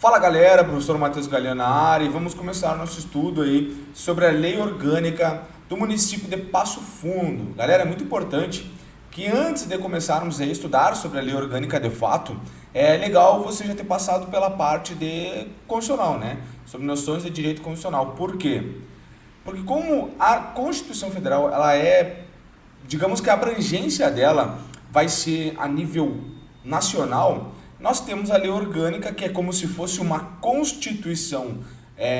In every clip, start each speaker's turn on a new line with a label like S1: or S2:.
S1: Fala galera, professor Matheus Galiano na área e vamos começar nosso estudo aí sobre a lei orgânica do município de Passo Fundo. Galera, é muito importante que antes de começarmos a estudar sobre a lei orgânica de fato, é legal você já ter passado pela parte de constitucional, né? Sobre noções de direito constitucional. Por quê? Porque como a Constituição Federal, ela é, digamos que a abrangência dela vai ser a nível nacional. Nós temos a lei orgânica, que é como se fosse uma constituição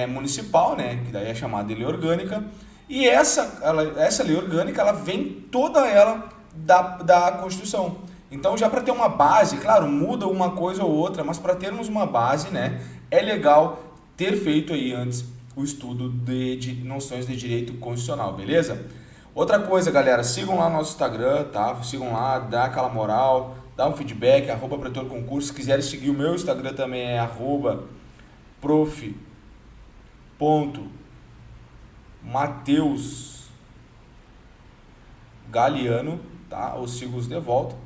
S1: municipal, né? Que daí é chamada de lei orgânica. E essa lei orgânica, ela vem toda ela da Constituição. Então, já para ter uma base, claro, muda uma coisa ou outra, mas para termos uma base, né? É legal ter feito aí antes o estudo de noções de direito constitucional, beleza? Outra coisa, galera, sigam lá no nosso Instagram, tá? Sigam lá, dá aquela moral, dá um feedback, @pretorconcurso. Se quiserem seguir o meu Instagram também é @prof.mateusgaliano, tá? Os sigos de volta.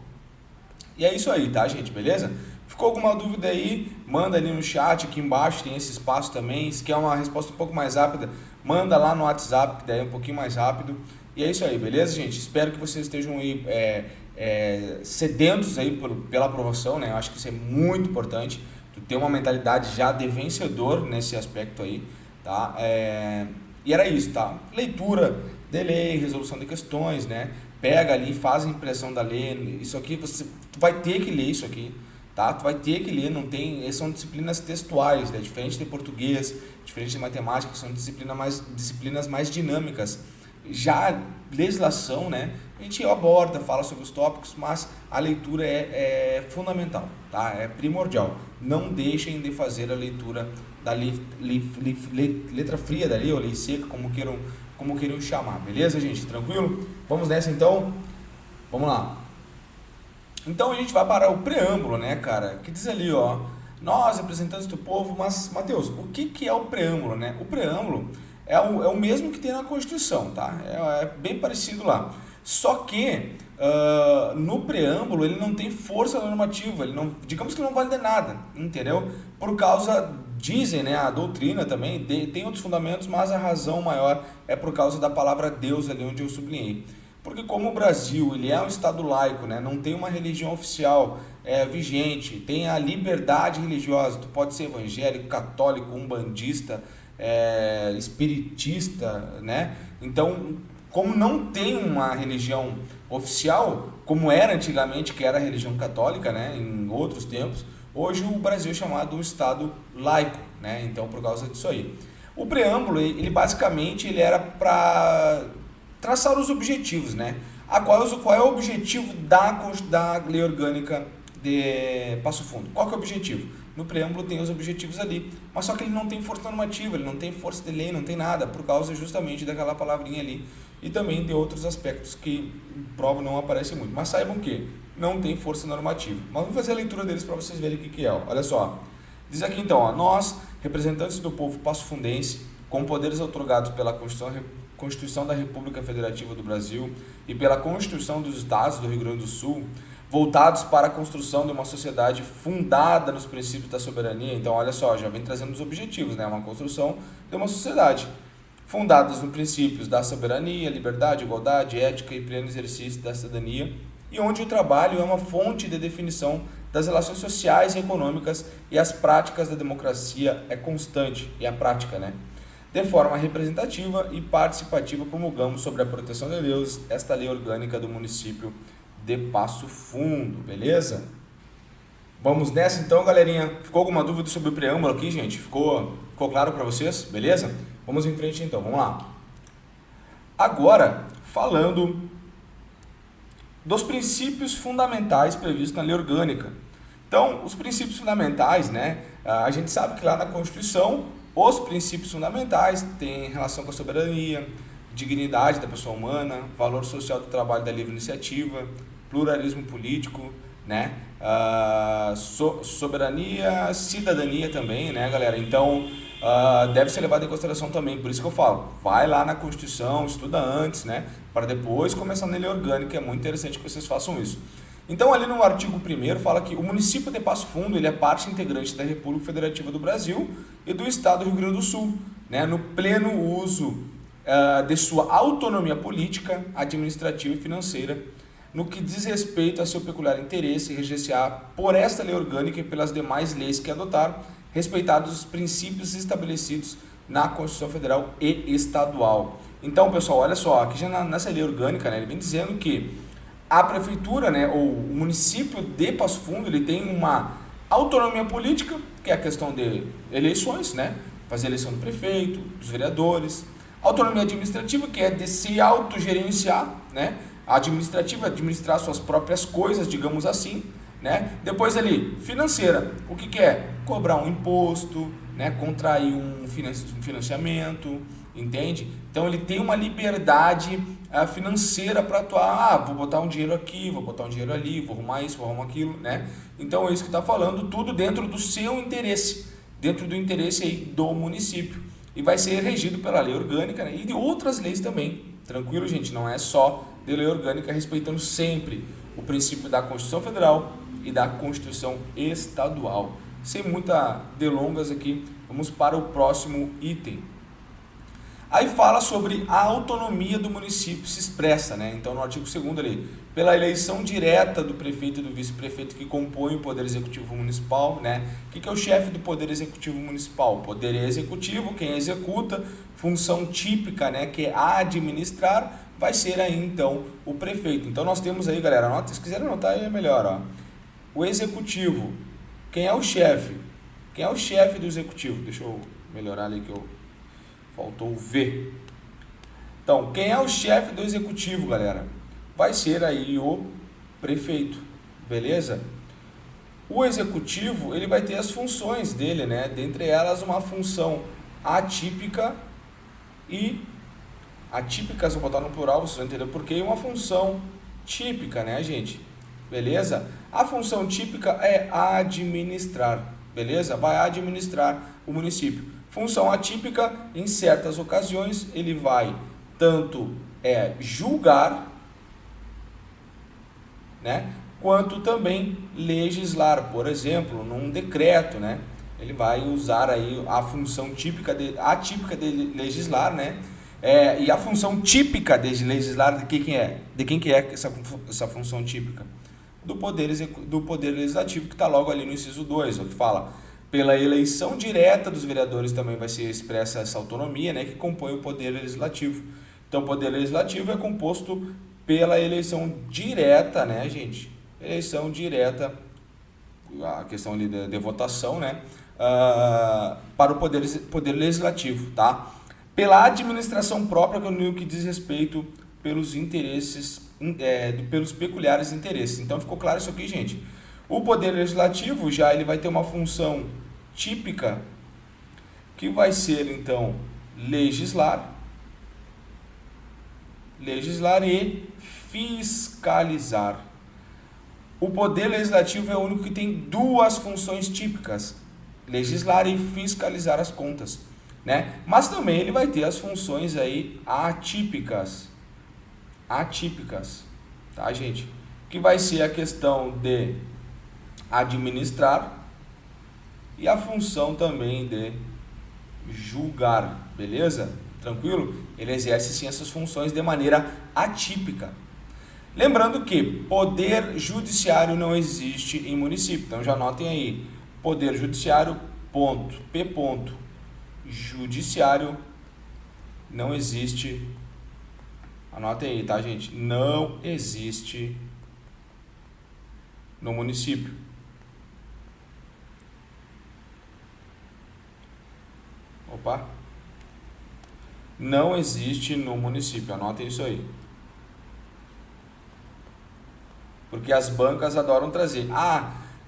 S1: E é isso aí, tá, gente? Beleza? Ficou alguma dúvida aí? Manda ali no chat, aqui embaixo tem esse espaço também. Se quer uma resposta um pouco mais rápida, manda lá no WhatsApp, que daí é um pouquinho mais rápido. E é isso aí, beleza, gente? Espero que vocês estejam aí sedentos aí pela aprovação, né? Eu acho que isso é muito importante. Tu ter uma mentalidade já de vencedor nesse aspecto aí, tá? E era isso, tá? Leitura de lei, resolução de questões, né? Pega ali, faz a impressão da lei. Isso aqui, tu vai ter que ler isso aqui, tá? Tu vai ter que ler, não tem... São disciplinas textuais, né? Diferente de português, diferente de matemática, são disciplinas mais dinâmicas. Já legislação, né? A gente aborda, fala sobre os tópicos, mas a leitura é fundamental, tá? É primordial. Não deixem de fazer a leitura da letra fria da lei, ou lei seca, como queiram chamar, beleza, gente? Tranquilo? Vamos nessa então? Vamos lá. Então a gente vai para o preâmbulo, né, cara? Que diz ali, ó, nós, representantes do povo, mas, Matheus, o que é o preâmbulo, né? O preâmbulo é o mesmo que tem na Constituição, tá? É bem parecido lá. Só que no preâmbulo ele não tem força normativa, ele não, digamos que não vale de nada, entendeu? Por causa, dizem, né, a doutrina também, tem outros fundamentos, mas a razão maior é por causa da palavra Deus ali onde eu sublinhei. Porque como o Brasil ele é um estado laico, né, não tem uma religião oficial vigente, tem a liberdade religiosa, tu pode ser evangélico, católico, umbandista, espiritista, né? Então, como não tem uma religião oficial, como era antigamente, que era a religião católica, né, em outros tempos, hoje o Brasil é chamado um estado laico, né? Então, por causa disso aí. O preâmbulo, ele basicamente ele era para traçar os objetivos, né? Qual é o objetivo da lei orgânica de Passo Fundo? Qual que é o objetivo? No preâmbulo tem os objetivos ali, mas só que ele não tem força normativa, ele não tem força de lei, não tem nada, por causa justamente daquela palavrinha ali e também de outros aspectos que em prova não aparecem muito. Mas saibam que não tem força normativa. Mas vamos fazer a leitura deles para vocês verem o que é. Olha só, diz aqui então, ó, nós, representantes do povo passofundense, com poderes outorgados pela Constituição da República Federativa do Brasil e pela Constituição dos Estados do Rio Grande do Sul, voltados para a construção de uma sociedade fundada nos princípios da soberania. Então, olha só, já vem trazendo os objetivos, né? Uma construção de uma sociedade fundadas nos princípios da soberania, liberdade, igualdade, ética e pleno exercício da cidadania, e onde o trabalho é uma fonte de definição das relações sociais e econômicas e as práticas da democracia é constante, e a prática, né? De forma representativa e participativa, promulgamos sobre a proteção de Deus esta lei orgânica do município de Passo Fundo, beleza? Vamos nessa então, galerinha. Ficou alguma dúvida sobre o preâmbulo aqui, gente? Ficou claro para vocês? Beleza? Vamos em frente então, vamos lá. Agora, falando dos princípios fundamentais previstos na lei orgânica. Então, os princípios fundamentais, né? A gente sabe que lá na Constituição, os princípios fundamentais têm relação com a soberania, dignidade da pessoa humana, valor social do trabalho da livre iniciativa, pluralismo político, né? Soberania, cidadania também, né, galera? Então, deve ser levado em consideração também, por isso que eu falo, vai lá na Constituição, estuda antes, né? Para depois começar na lei orgânica, é muito interessante que vocês façam isso. Então, ali no artigo 1º fala que o município de Passo Fundo ele é parte integrante da República Federativa do Brasil e do Estado do Rio Grande do Sul, né, no pleno uso de sua autonomia política, administrativa e financeira, no que diz respeito a seu peculiar interesse, regenciar por esta lei orgânica e pelas demais leis que adotar, respeitados os princípios estabelecidos na Constituição Federal e Estadual. Então, pessoal, olha só, aqui já nessa lei orgânica, né, ele vem dizendo que a prefeitura, né, ou o município de Passo Fundo, ele tem uma autonomia política, que é a questão de eleições, né, fazer eleição do prefeito, dos vereadores, autonomia administrativa, que é de se autogerenciar, né, administrar suas próprias coisas, digamos assim, né, depois ali, financeira, o que é? Cobrar um imposto, né, contrair um financiamento, entende? Então ele tem uma liberdade financeira para atuar, vou botar um dinheiro aqui, vou botar um dinheiro ali, vou arrumar isso, vou arrumar aquilo, né? Então é isso que está falando, tudo dentro do seu interesse, dentro do interesse aí do município. E vai ser regido pela lei orgânica, né, e de outras leis também. Tranquilo, gente? Não é só de lei orgânica, respeitando sempre o princípio da Constituição Federal e da Constituição Estadual. Sem muitas delongas aqui, vamos para o próximo item. Aí fala sobre a autonomia do município, se expressa, né? Então, no artigo 2º ali, pela eleição direta do prefeito e do vice-prefeito que compõem o Poder Executivo Municipal, né? O que é o chefe do Poder Executivo Municipal? O Poder Executivo, quem executa, função típica, né? Que é administrar, vai ser aí, então, o prefeito. Então, nós temos aí, galera, anota, se quiserem anotar aí é melhor, ó. O Executivo, quem é o chefe? Quem é o chefe do Executivo? Deixa eu melhorar ali que faltou o V. Então, quem é o chefe do Executivo, galera? Vai ser aí o prefeito, beleza? O Executivo, ele vai ter as funções dele, né? Dentre elas, uma função atípica e... Atípicas, vou botar no plural, vocês vão entender por quê. E uma função típica, né, gente? Beleza? A função típica é administrar, beleza? Vai administrar o município. Função atípica, em certas ocasiões, ele vai tanto julgar, né, quanto também legislar. Por exemplo, num decreto, né, ele vai usar aí a função atípica de legislar, né, e a função típica de legislar, de quem que é essa função típica? Do Poder Legislativo, que está logo ali no inciso 2, o que fala... Pela eleição direta dos vereadores também vai ser expressa essa autonomia, né, que compõe o Poder Legislativo. Então, o Poder Legislativo é composto pela eleição direta, né, gente? Eleição direta, a questão ali de votação, né, para o Poder Legislativo, tá? Pela administração própria, no que diz respeito pelos interesses, pelos peculiares interesses. Então, ficou claro isso aqui, gente? O Poder Legislativo já ele vai ter uma função típica, que vai ser, então, legislar e fiscalizar. O Poder Legislativo é o único que tem duas funções típicas, legislar e fiscalizar as contas, né? Mas também ele vai ter as funções aí atípicas, tá, gente? Que vai ser a questão de administrar e a função também de julgar, beleza? Tranquilo? Ele exerce sim essas funções de maneira atípica. Lembrando que poder judiciário não existe em município, então já anotem aí, poder judiciário, ponto, P ponto, judiciário não existe, anotem aí, tá, gente? Não existe no município. Opa! Não existe no município, anotem isso aí. Porque as bancas adoram trazer.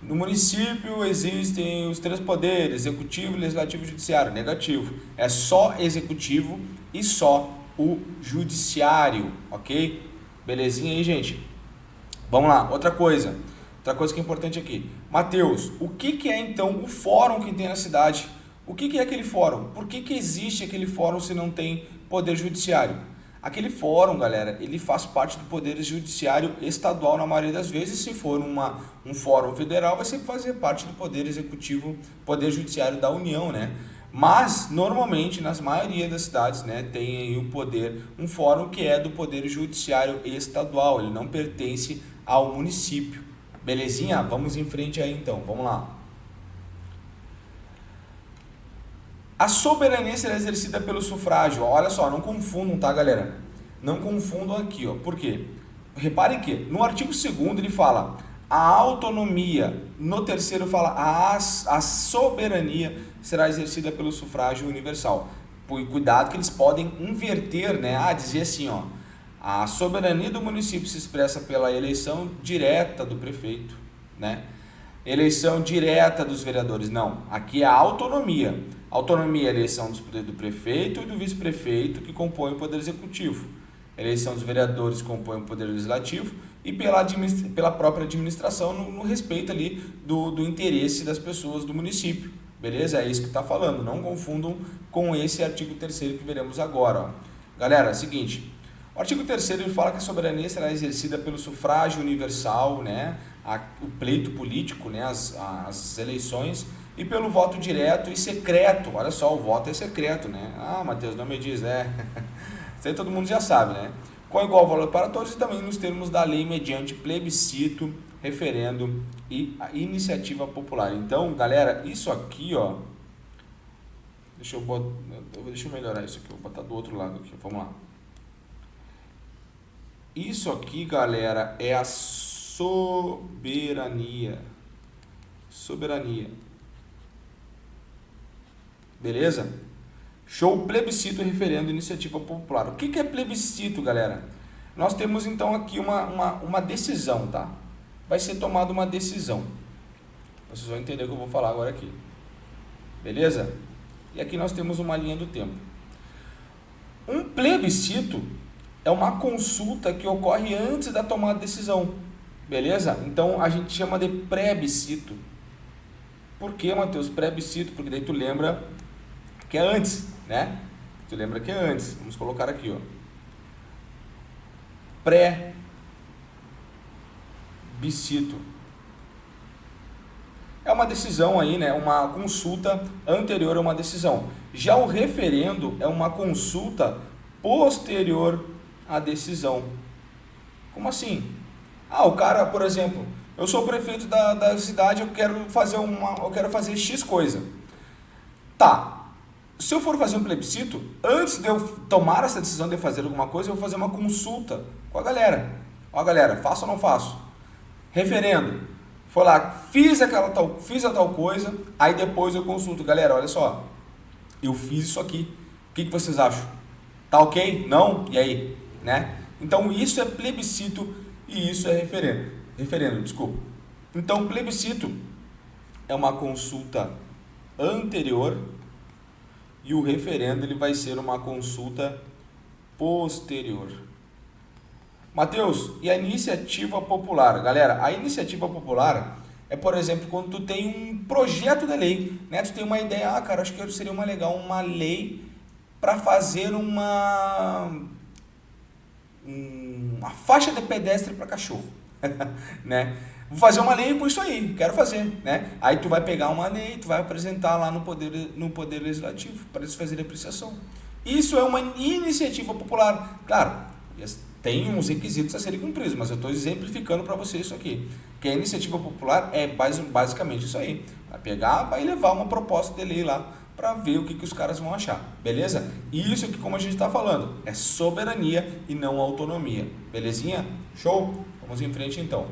S1: No município existem os 3 poderes, executivo, legislativo e judiciário. Negativo. É só executivo e só o judiciário, ok? Belezinha aí, gente? Vamos lá, outra coisa que é importante aqui. Mateus, o que é então o fórum que tem na cidade? O que é aquele fórum? Por que existe aquele fórum se não tem poder judiciário? Aquele fórum, galera, ele faz parte do poder judiciário estadual na maioria das vezes. Se for um fórum federal, vai sempre fazer parte do poder executivo, poder judiciário da União, né? Mas, normalmente, nas maioria das cidades, né, tem aí um fórum que é do poder judiciário estadual, ele não pertence ao município. Belezinha? Vamos em frente aí então, vamos lá. A soberania será exercida pelo sufrágio. Olha só, não confundam, tá, galera? Não confundam aqui, ó. Por quê? Reparem que no artigo 2º ele fala a autonomia, no 3º fala a soberania será exercida pelo sufrágio universal. Cuidado que eles podem inverter, né? Dizer assim, ó, a soberania do município se expressa pela eleição direta do prefeito, né? Eleição direta dos vereadores. Não, aqui é a autonomia. Autonomia é a eleição do prefeito e do vice-prefeito que compõem o poder executivo. A eleição dos vereadores compõe o poder legislativo e pela própria administração no respeito ali do interesse das pessoas do município. Beleza? É isso que está falando. Não confundam com esse artigo 3º que veremos agora. Ó. Galera, é o seguinte. O artigo 3º ele fala que a soberania será exercida pelo sufrágio universal, né? O pleito político, né? As eleições, e pelo voto direto e secreto. Olha só, o voto é secreto, né? Matheus, não me diz, né? Isso aí todo mundo já sabe, né? Com igual valor para todos e também nos termos da lei mediante plebiscito, referendo e a iniciativa popular. Então, galera, isso aqui, ó... Deixa eu melhorar isso aqui, vou botar do outro lado aqui, vamos lá. Isso aqui, galera, é a soberania. Soberania. Beleza? Show, plebiscito, referendo, iniciativa popular. O que é plebiscito, galera? Nós temos então aqui uma decisão, tá? Vai ser tomada uma decisão. Vocês vão entender o que eu vou falar agora aqui. Beleza? E aqui nós temos uma linha do tempo. Um plebiscito é uma consulta que ocorre antes da tomada de decisão. Beleza? Então a gente chama de plebiscito. Por que, Matheus? Plebiscito, porque daí tu lembra que é antes, né? Tu lembra que é antes. Vamos colocar aqui, ó. Plebiscito. É uma decisão aí, né? Uma consulta anterior a uma decisão. Já o referendo é uma consulta posterior à decisão. Como assim? O cara, por exemplo, eu sou o prefeito da cidade, eu quero fazer X coisa. Tá. Se eu for fazer um plebiscito, antes de eu tomar essa decisão de fazer alguma coisa, eu vou fazer uma consulta com a galera. Ó, galera, faço ou não faço? Referendo. Foi lá, fiz a tal coisa, aí depois eu consulto. Galera, olha só, eu fiz isso aqui. O que vocês acham? Tá ok? Não? E aí? Né? Então, isso é plebiscito e isso é referendo. Referendo, desculpa. Então, plebiscito é uma consulta anterior e o referendo ele vai ser uma consulta posterior. Matheus, e a iniciativa popular? Galera, a iniciativa popular é, por exemplo, quando tu tem um projeto de lei, né? Tu tem uma ideia, cara, acho que seria legal uma lei para fazer uma faixa de pedestre para cachorro, né? Vou fazer uma lei com isso aí, quero fazer, né? Aí tu vai pegar uma lei, tu vai apresentar lá no poder legislativo para eles fazerem apreciação. Isso é uma iniciativa popular. Claro, tem uns requisitos a serem cumpridos, mas eu estou exemplificando para você isso aqui. Que a iniciativa popular é basicamente isso aí. Vai pegar, vai levar uma proposta de lei lá para ver o que os caras vão achar, beleza? E isso aqui, como a gente está falando, é soberania e não autonomia, belezinha? Show? Vamos em frente então.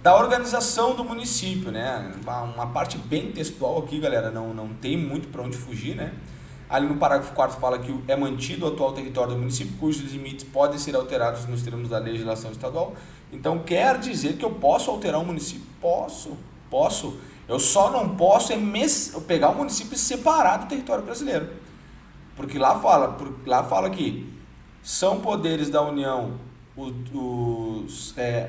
S1: Da organização do município, né? Uma parte bem textual aqui, galera, não tem muito para onde fugir, né? Ali no parágrafo 4º fala que é mantido o atual território do município, cujos limites podem ser alterados nos termos da legislação estadual. Então, quer dizer que eu posso alterar o município? Posso. Eu só não posso pegar o município e separar do território brasileiro. Porque lá fala que são poderes da União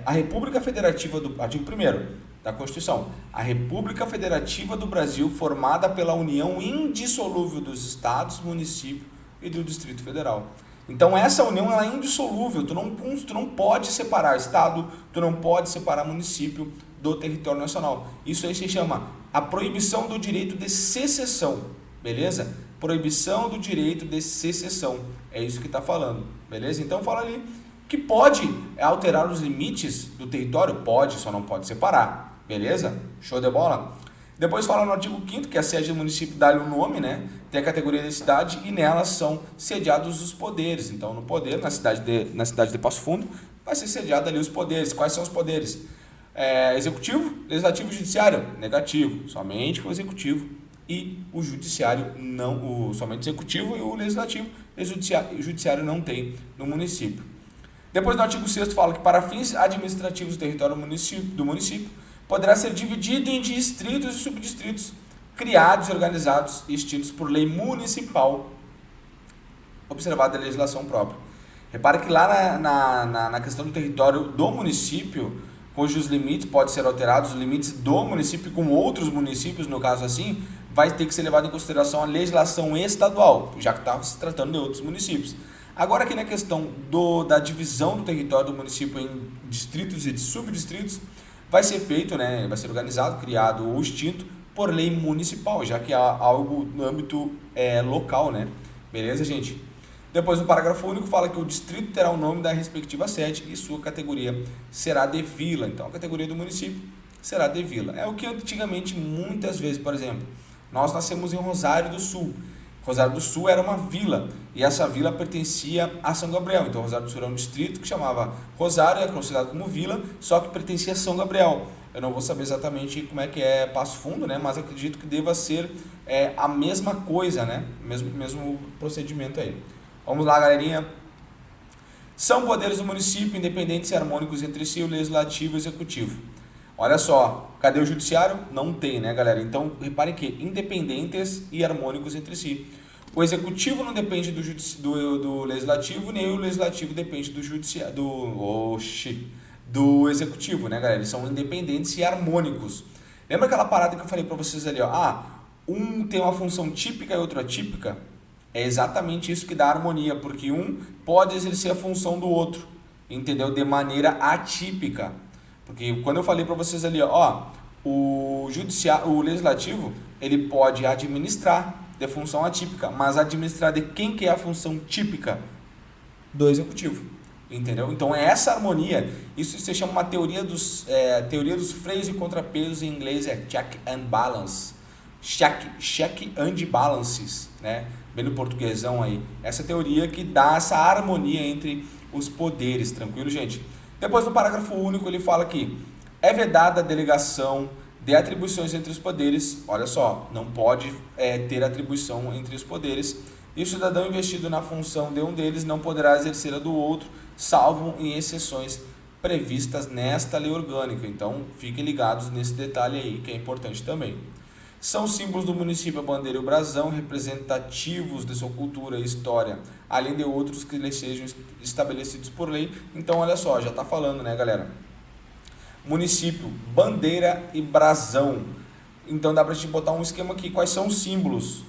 S1: a República Federativa do artigo 1º da Constituição, a República Federativa do Brasil, formada pela união indissolúvel dos estados, municípios e do Distrito Federal. Então essa união ela é indissolúvel, tu não pode separar estado, tu não pode separar município do território nacional. Isso aí se chama a proibição do direito de secessão, beleza? Proibição do direito de secessão, é isso que está falando, beleza? Então fala ali que pode alterar os limites do território, pode, só não pode separar, beleza? Show de bola? Depois fala no artigo 5º que a sede do município dá-lhe um nome, né? Tem a categoria de cidade e nelas são sediados os poderes. Então, no poder, na cidade de Passo Fundo, vai ser sediado ali os poderes. Quais são os poderes? Executivo, legislativo e judiciário? Negativo. Somente o executivo e o judiciário não. Somente o executivo e o legislativo e o judiciário não tem no município. Depois, no artigo 6º, fala que para fins administrativos do território do município poderá ser dividido em distritos e subdistritos, criados, organizados e extintos por lei municipal, observada a legislação própria. Repare que lá na questão do território do município, cujos limites podem ser alterados, os limites do município com outros municípios, no caso assim, vai ter que ser levado em consideração a legislação estadual, já que está se tratando de outros municípios. Agora aqui na questão da divisão do território do município em distritos e subdistritos, vai ser feito, né, vai ser organizado, criado ou extinto por lei municipal, já que é algo no âmbito local, né? Beleza, gente? Depois, no parágrafo único, fala que o distrito terá o nome da respectiva sede e sua categoria será de vila. Então, a categoria do município será de vila. É o que antigamente, muitas vezes, por exemplo, nós nascemos em Rosário do Sul. Rosário do Sul era uma vila e essa vila pertencia a São Gabriel. Então, Rosário do Sul era um distrito que chamava Rosário, é considerado como vila, só que pertencia a São Gabriel. Eu não vou saber exatamente como é que é Passo Fundo, né? Mas acredito que deva ser a mesma coisa, né? Mesmo procedimento aí. Vamos lá, galerinha. São poderes do município independentes e harmônicos entre si, o legislativo e o executivo. Olha só, cadê o judiciário? Não tem, né, galera? Então, reparem que independentes e harmônicos entre si. O executivo não depende do legislativo, nem o legislativo depende do do executivo, né, galera? Eles são independentes e harmônicos. Lembra aquela parada que eu falei para vocês ali, ó? Um tem uma função típica e outro atípica? É exatamente isso que dá harmonia, porque um pode exercer a função do outro, entendeu? De maneira atípica. Porque quando eu falei para vocês ali, o legislativo, ele pode administrar de função atípica, mas administrar de quem que é a função típica? Do executivo, entendeu? Então é essa harmonia, isso se chama uma teoria dos freios e contrapesos, em inglês é check and balance, check and balances, né? Bem no portuguesão aí, essa teoria que dá essa harmonia entre os poderes, tranquilo, gente? Depois no parágrafo único ele fala que é vedada a delegação de atribuições entre os poderes. Olha só, não pode ter atribuição entre os poderes, e o cidadão investido na função de um deles não poderá exercer a do outro, salvo em exceções previstas nesta lei orgânica. Então fiquem ligados nesse detalhe aí, que é importante também. São símbolos do município a bandeira e o brasão, representativos de sua cultura e história, além de outros que lhes sejam estabelecidos por lei. Então, olha só, já está falando, né, galera? Município, bandeira e brasão. Então, dá para a gente botar um esquema aqui. Quais são os símbolos?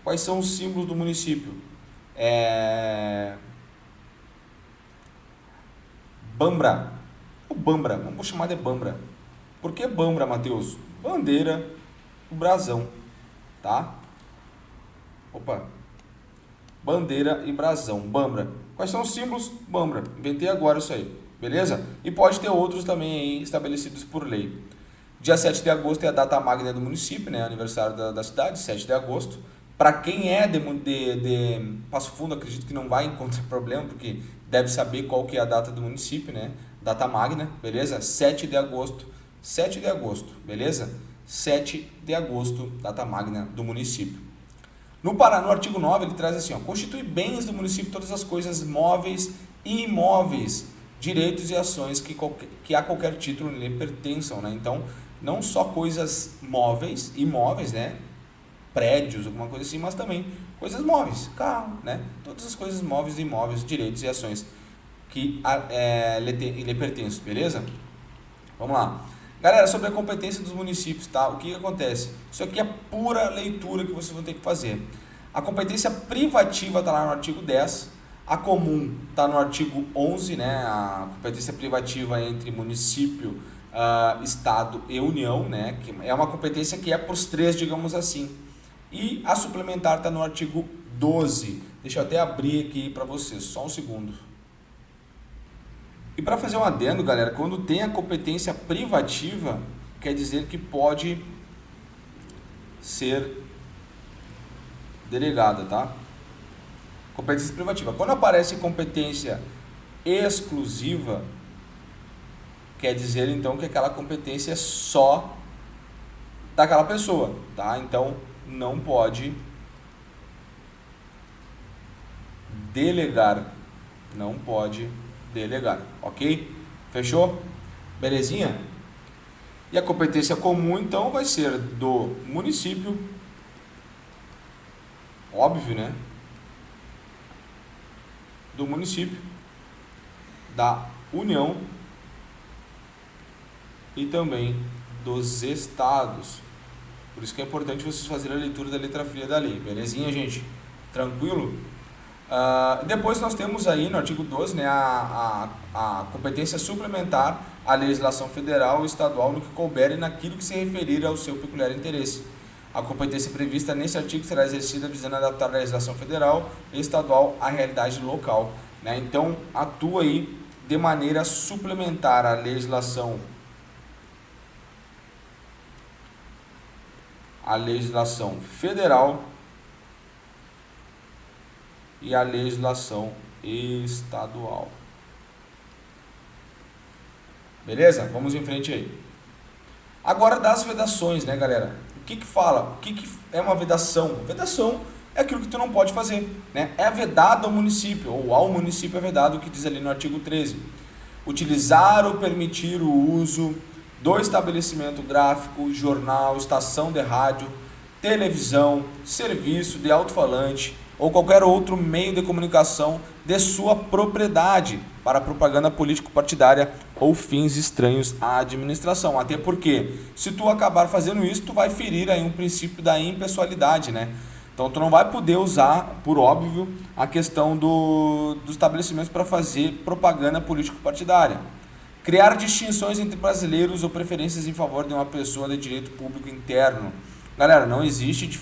S1: Quais são os símbolos do município? Bambra. O Bambra, vamos chamar de Bambra. Por que Bambra, Matheus? Bandeira, o brasão, tá? Opa. Bandeira e brasão, Bambra. Quais são os símbolos? Bambra. Inventei agora isso aí, beleza? E pode ter outros também aí estabelecidos por lei. Dia 7 de agosto é a data magna do município, né? Aniversário da cidade, 7 de agosto. Para quem é de Passo Fundo, acredito que não vai encontrar problema, porque deve saber qual que é a data do município, né? Data magna, beleza? 7 de agosto. 7 de agosto, beleza? 7 de agosto, data magna do município. No artigo 9, ele traz assim, constitui bens do município todas as coisas móveis e imóveis, direitos e ações que a qualquer título lhe pertençam, né? Então, não só coisas móveis, imóveis, né? Prédios, alguma coisa assim, mas também coisas móveis, carro, né? Todas as coisas móveis e imóveis, direitos e ações que lhe pertencem, beleza? Vamos lá. Galera, sobre a competência dos municípios, tá? O que acontece? Isso aqui é pura leitura que vocês vão ter que fazer. A competência privativa está lá no artigo 10, A comum está no artigo 11, né? A competência privativa entre município, Estado e União, né? Que é uma competência que é para os três, digamos assim. E a suplementar está no artigo 12. Deixa eu até abrir aqui para vocês, só um segundo. E para fazer um adendo, galera, quando tem a competência privativa, quer dizer que pode ser delegada, tá? Competência privativa. Quando aparece competência exclusiva, quer dizer então que aquela competência é só daquela pessoa, tá? Então não pode delegar, não pode delegar, ok? Fechou? Belezinha? E a competência comum então vai ser do município, óbvio, né? Do município, da União e também dos estados. Por isso que é importante vocês fazerem a leitura da letra fria da lei, belezinha, gente? Tranquilo? Depois nós temos aí no artigo 12, né, a competência suplementar à legislação federal e estadual no que couber e naquilo que se referir ao seu peculiar interesse. A competência prevista nesse artigo será exercida visando adaptar a legislação federal e estadual à realidade local, né? Então, atua aí de maneira suplementar à legislação federal e a legislação estadual. Beleza? Vamos em frente aí. Agora das vedações, né, galera? O que fala? O que é uma vedação? Vedação é aquilo que tu não pode fazer, né? É vedado ao município, ou ao município é vedado, o que diz ali no artigo 13. Utilizar ou permitir o uso do estabelecimento gráfico, jornal, estação de rádio, televisão, serviço de alto-falante ou qualquer outro meio de comunicação de sua propriedade para propaganda político-partidária ou fins estranhos à administração. Até porque, se tu acabar fazendo isso, tu vai ferir aí um princípio da impessoalidade, né? Então, tu não vai poder usar, por óbvio, a questão dos estabelecimentos para fazer propaganda político-partidária. Criar distinções entre brasileiros ou preferências em favor de uma pessoa de direito público interno. Galera, não existe...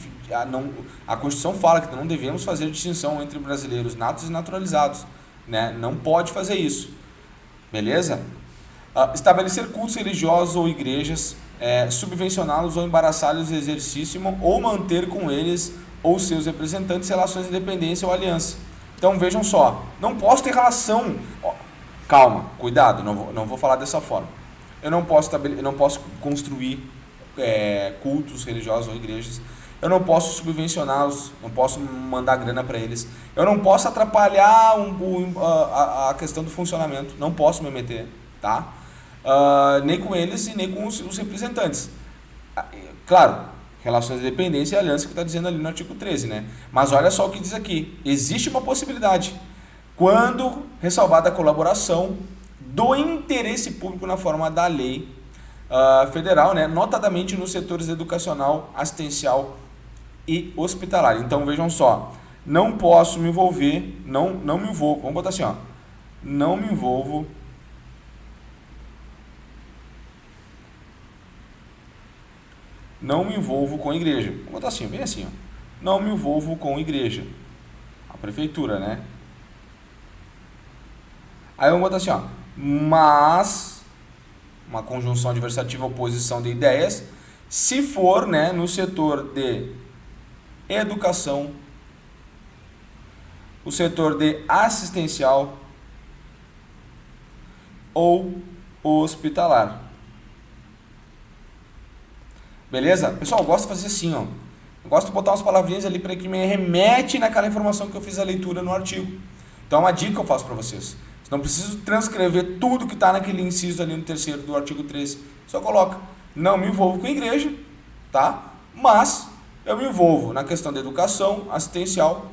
S1: A Constituição fala que não devemos fazer distinção entre brasileiros natos e naturalizados, né? Não pode fazer isso, beleza? Estabelecer cultos religiosos ou igrejas, subvencioná-los ou embaraçá-los o exercício ou manter com eles ou seus representantes relações de dependência ou aliança. Então vejam só, não posso ter relação... Calma, cuidado, não vou falar dessa forma. Eu não posso construir cultos religiosos ou igrejas. Eu não posso subvencioná-los, não posso mandar grana para eles. Eu não posso atrapalhar a questão do funcionamento. Não posso me meter, tá? Nem com eles e nem com os representantes. Claro, relações de dependência e aliança que está dizendo ali no artigo 13, né? Mas olha só o que diz aqui. Existe uma possibilidade. Quando ressalvada a colaboração do interesse público na forma da lei federal, né? Notadamente nos setores educacional, assistencial e hospitalar. Então vejam só, não posso me envolver, não me envolvo, vamos botar assim, ó, não me envolvo com a igreja. Vamos botar assim, bem assim, ó, não me envolvo com a igreja, a prefeitura, né? Aí vamos botar assim, ó, mas uma conjunção adversativa, oposição de ideias, se for, né, no setor de educação, o setor de assistencial ou hospitalar. Beleza? Pessoal, eu gosto de fazer assim, ó. Eu gosto de botar umas palavrinhas ali para que me remete naquela informação que eu fiz a leitura no artigo. Então é uma dica que eu faço para vocês. Você não precisa transcrever tudo que está naquele inciso ali no 3º do artigo 13. Só coloca, não me envolvo com a igreja, tá? Mas eu me envolvo na questão da educação, assistencial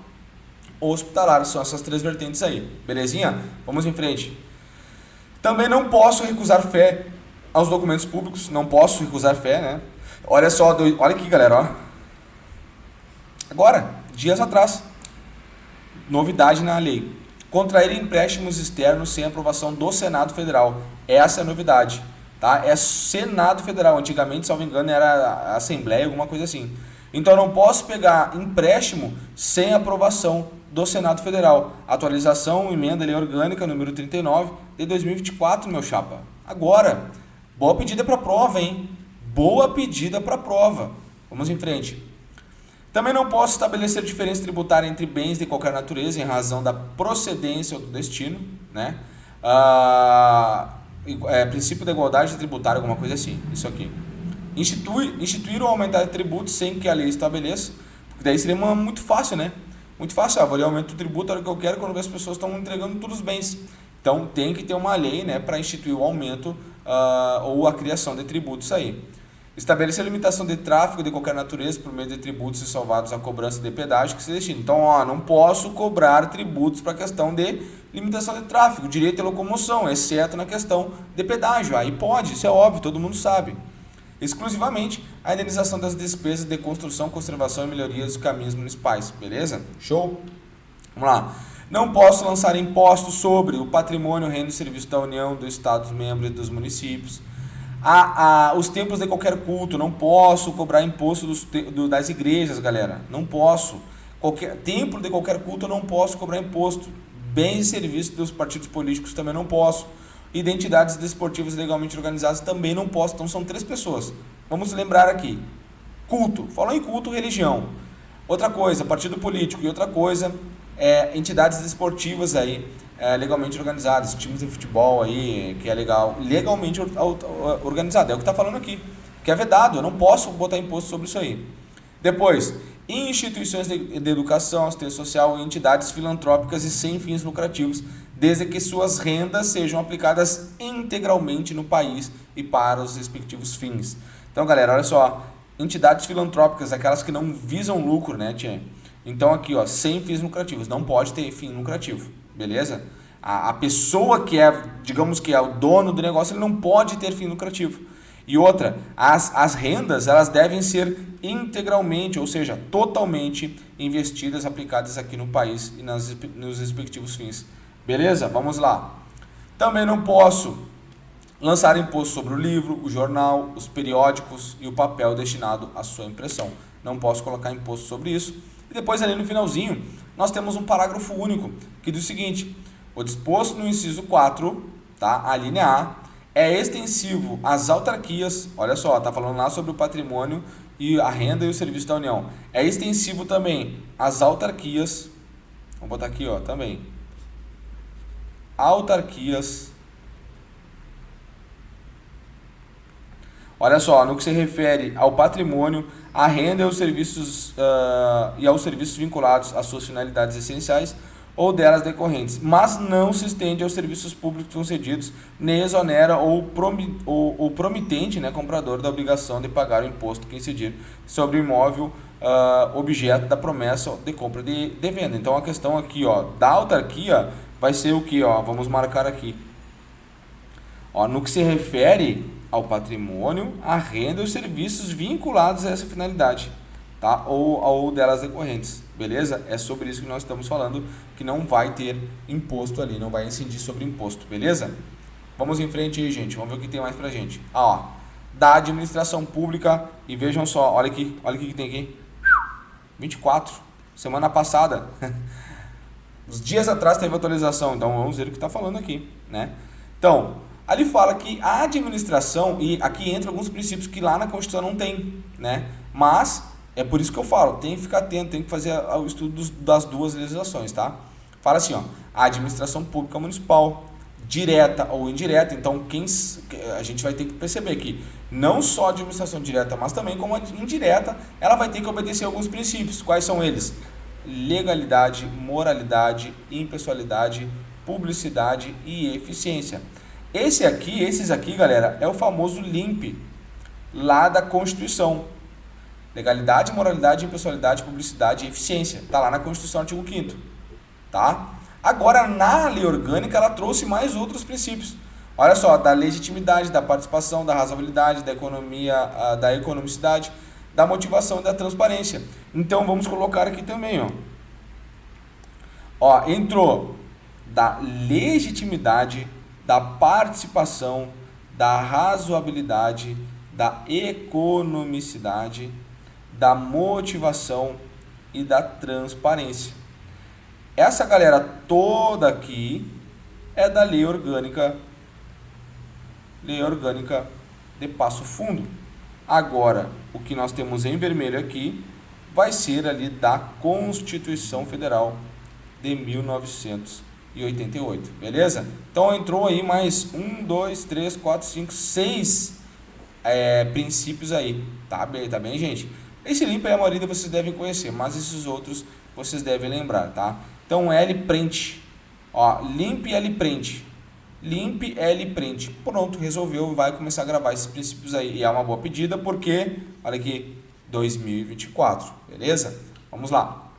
S1: ou hospitalar. São essas três vertentes aí. Belezinha? Vamos em frente. Também não posso recusar fé aos documentos públicos. Não posso recusar fé, né? Olha só, olha aqui, galera, ó. Agora, dias atrás, novidade na lei. contrair empréstimos externos sem aprovação do Senado Federal. Essa é a novidade, tá? É Senado Federal. Antigamente, se não me engano, era a Assembleia, alguma coisa assim. Então, eu não posso pegar empréstimo sem aprovação do Senado Federal. Atualização, emenda lei orgânica número 39 de 2024, meu chapa. Agora, boa pedida para prova, hein? Boa pedida para prova. Vamos em frente. Também não posso estabelecer diferença tributária entre bens de qualquer natureza em razão da procedência ou do destino, né? Princípio da igualdade tributária, alguma coisa assim, isso aqui. Instituir ou aumentar tributos sem que a lei estabeleça, porque daí seria muito fácil, né? Muito fácil, vou aumento o tributo, a hora que eu quero, quando as pessoas estão entregando todos os bens. Então, tem que ter uma lei, né, para instituir o aumento ou a criação de tributos aí. Estabelecer limitação de tráfego de qualquer natureza por meio de tributos ressalvados à cobrança de pedágio que se destina. Então, não posso cobrar tributos para a questão de limitação de tráfego, direito de locomoção, exceto na questão de pedágio. Aí pode, isso é óbvio, todo mundo sabe. Exclusivamente a indenização das despesas de construção, conservação e melhoria dos caminhos municipais. Beleza? Show? Vamos lá. Não posso lançar impostos sobre o patrimônio, renda e serviço da União, do Estado, membros e dos municípios. Os templos de qualquer culto, não posso cobrar imposto das igrejas, galera. Não posso. Qualquer templo de qualquer culto eu não posso cobrar imposto. Bens e serviços dos partidos políticos também não posso. Identidades desportivas legalmente organizadas também não posso. Então são 3 pessoas. Vamos lembrar aqui. Culto. Falou em culto, religião. Outra coisa, partido político. E outra coisa, entidades desportivas aí, legalmente organizadas. Times de futebol aí, que é legal. Legalmente organizado. É o que está falando aqui. Que é vedado. Eu não posso botar imposto sobre isso aí. Depois, instituições de educação, assistência social e entidades filantrópicas e sem fins lucrativos, desde que suas rendas sejam aplicadas integralmente no país e para os respectivos fins. Então, galera, olha só, entidades filantrópicas, aquelas que não visam lucro, né, tia? Então, aqui, ó, sem fins lucrativos, não pode ter fim lucrativo, beleza? A pessoa que digamos que é o dono do negócio, ele não pode ter fim lucrativo. E outra, as rendas, elas devem ser integralmente, ou seja, totalmente investidas, aplicadas aqui no país e nos respectivos fins. Beleza? Vamos lá. Também não posso lançar imposto sobre o livro, o jornal, os periódicos e o papel destinado à sua impressão. Não posso colocar imposto sobre isso. E depois ali no finalzinho, nós temos um parágrafo único, que diz o seguinte: o disposto no inciso 4, tá? A linha A, é extensivo às autarquias, olha só, está falando lá sobre o patrimônio e a renda e o serviço da União. É extensivo também às autarquias, vamos botar aqui, ó, também. Autarquias. Olha só, no que se refere ao patrimônio, à renda e aos serviços vinculados às suas finalidades essenciais ou delas decorrentes, mas não se estende aos serviços públicos concedidos, nem exonera o promitente, né, comprador, da obrigação de pagar o imposto que incidir sobre o imóvel objeto da promessa de compra de venda. Então a questão aqui, ó, da autarquia vai ser o que, ó, vamos marcar aqui, ó, no que se refere ao patrimônio, à renda e os serviços vinculados a essa finalidade, tá? Ou delas decorrentes, beleza? É sobre isso que nós estamos falando, que não vai ter imposto ali, não vai incidir sobre imposto, beleza? Vamos em frente aí, gente, vamos ver o que tem mais pra gente. Ó, da administração pública, e vejam só, olha aqui, olha o que tem aqui, 24, semana passada, uns dias atrás teve atualização, então vamos ver o que está falando aqui, né? Então, ali fala que a administração, e aqui entra alguns princípios que lá na Constituição não tem, né? Mas é por isso que eu falo, tem que ficar atento, tem que fazer o estudo das duas legislações, tá? Fala assim, ó, a administração pública municipal, direta ou indireta, então a gente vai ter que perceber que não só a administração direta, mas também como a indireta, ela vai ter que obedecer a alguns princípios. Quais são eles? Legalidade, moralidade, impessoalidade, publicidade e eficiência. Esses aqui, galera, é o famoso LIMP, lá da Constituição. Legalidade, moralidade, impessoalidade, publicidade e eficiência. Está lá na Constituição, artigo 5º. Tá? Agora, na lei orgânica, ela trouxe mais outros princípios. Olha só, da legitimidade, da participação, da razoabilidade, da economia, da economicidade, da motivação e da transparência. Então, vamos colocar aqui também, ó. Ó, entrou da legitimidade, da participação, da razoabilidade, da economicidade, da motivação e da transparência. Essa galera toda aqui é da Lei Orgânica de Passo Fundo. Agora, o que nós temos em vermelho aqui vai ser ali da Constituição Federal de 1988, beleza? Então entrou aí mais 1, 2, 3, 4, 5, 6 princípios aí, tá bem, gente? Esse limpa aí a maioria vocês devem conhecer, mas esses outros vocês devem lembrar, tá? Então L-print, ó, limpe L-print, limpe L-print, pronto, resolveu, vai começar a gravar esses princípios aí, e é uma boa pedida porque, olha aqui, 2024, beleza? Vamos lá.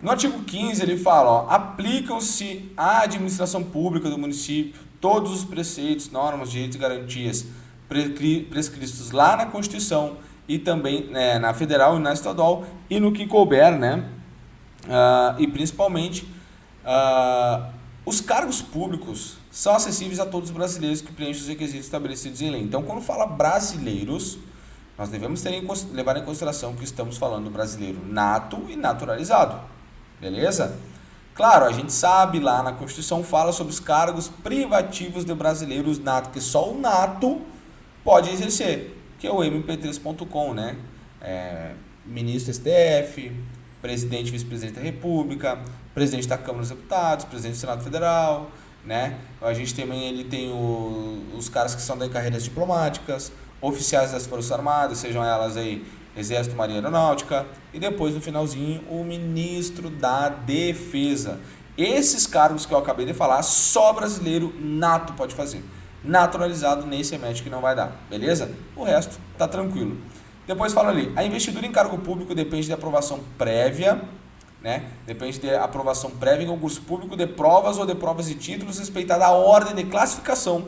S1: No artigo 15 ele fala, ó, aplicam-se à administração pública do município todos os preceitos, normas, direitos e garantias prescritos lá na Constituição e também na federal e na estadual e no que couber, né? E principalmente os cargos públicos são acessíveis a todos os brasileiros que preenchem os requisitos estabelecidos em lei. Então, quando fala brasileiros, nós devemos levar em consideração que estamos falando do brasileiro nato e naturalizado, beleza? Claro, a gente sabe, lá na Constituição fala sobre os cargos privativos de brasileiros nato, que só o nato pode exercer, que é o mp3.com, né? Ministro STF, presidente e vice-presidente da República, presidente da Câmara dos Deputados, presidente do Senado Federal, né? A gente também tem os caras que são de carreiras diplomáticas, oficiais das Forças Armadas, sejam elas aí Exército, Marinha, Aeronáutica, e depois no finalzinho o ministro da Defesa. Esses cargos que eu acabei de falar, só brasileiro nato pode fazer. Naturalizado nesse EMET que não vai dar, beleza? O resto tá tranquilo. Depois fala ali, a investidura em cargo público depende de aprovação prévia, né? Depende de aprovação prévia em concurso público de provas ou de provas e títulos, respeitada a ordem de classificação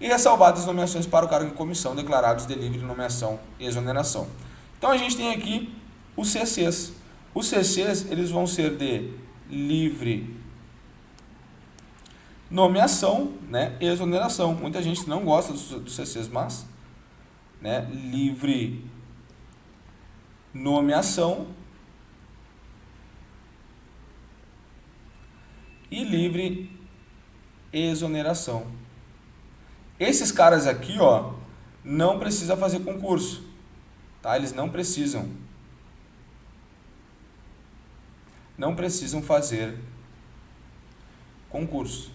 S1: e ressalvadas as nomeações para o cargo em comissão declarados de livre nomeação e exoneração. Então a gente tem aqui os CCs. Os CCs, eles vão ser de livre nomeação, né, e exoneração. Muita gente não gosta dos CCs, mas, né, livre nomeação e livre exoneração. Esses caras aqui, ó, não precisa fazer concurso, tá? Eles não precisam fazer concurso.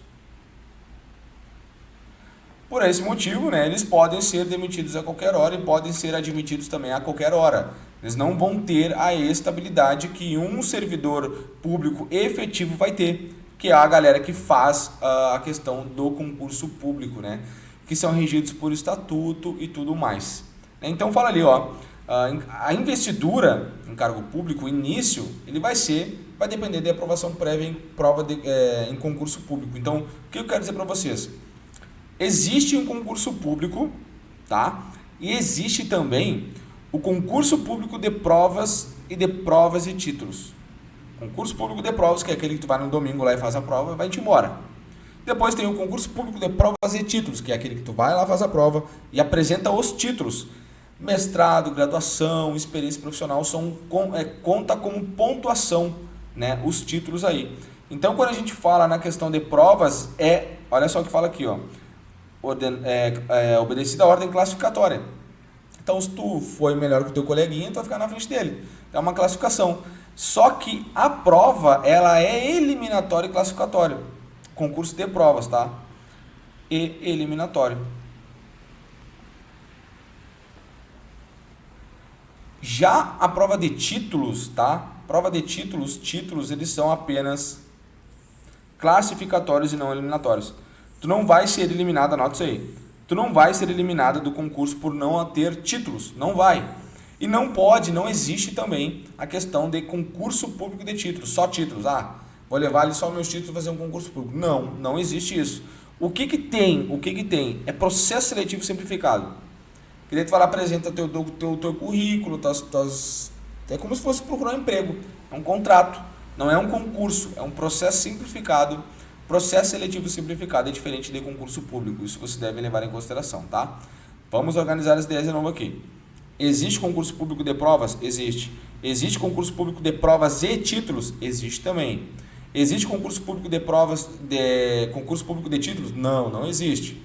S1: Por esse motivo, né, eles podem ser demitidos a qualquer hora e podem ser admitidos também a qualquer hora. Eles não vão ter a estabilidade que um servidor público efetivo vai ter, que é a galera que faz a questão do concurso público, né, que são regidos por estatuto e tudo mais. Então fala ali, ó, a investidura em cargo público, o início, ele vai depender de aprovação prévia em concurso público. Então, o que eu quero dizer para vocês? Existe um concurso público, tá? E existe também o concurso público de provas e títulos. Concurso público de provas, que é aquele que tu vai no domingo lá e faz a prova e vai-te embora. Depois tem o concurso público de provas e títulos, que é aquele que tu vai lá, faz a prova e apresenta os títulos. Mestrado, graduação, experiência profissional, conta como pontuação, né, os títulos aí. Então, quando a gente fala na questão de provas, olha só o que fala aqui, ó, obedecida a ordem classificatória. Então, se tu foi melhor que o teu coleguinha, tu vai ficar na frente dele. É uma classificação. Só que a prova, ela é eliminatória e classificatória. Concurso de provas, tá? E eliminatório. Já a prova de títulos, tá? Prova de títulos, eles são apenas classificatórios e não eliminatórios. Tu não vai ser eliminado, anota isso aí. Tu não vai ser eliminado do concurso por não ter títulos, não vai. E não existe também a questão de concurso público de títulos, só títulos. Vou levar ali só meus títulos e fazer um concurso público. Não existe isso. O que que tem? É processo seletivo simplificado. Que daí tu vai lá, apresenta teu currículo, é como se fosse procurar um emprego, é um contrato. Não é um concurso, é um processo simplificado, processo seletivo simplificado, é diferente de concurso público. Isso você deve levar em consideração, tá? Vamos organizar as ideias de novo aqui. Existe concurso público de provas? Existe. Existe concurso público de provas e títulos? Existe também. Existe concurso público de provas, concurso público de títulos? Não, não existe.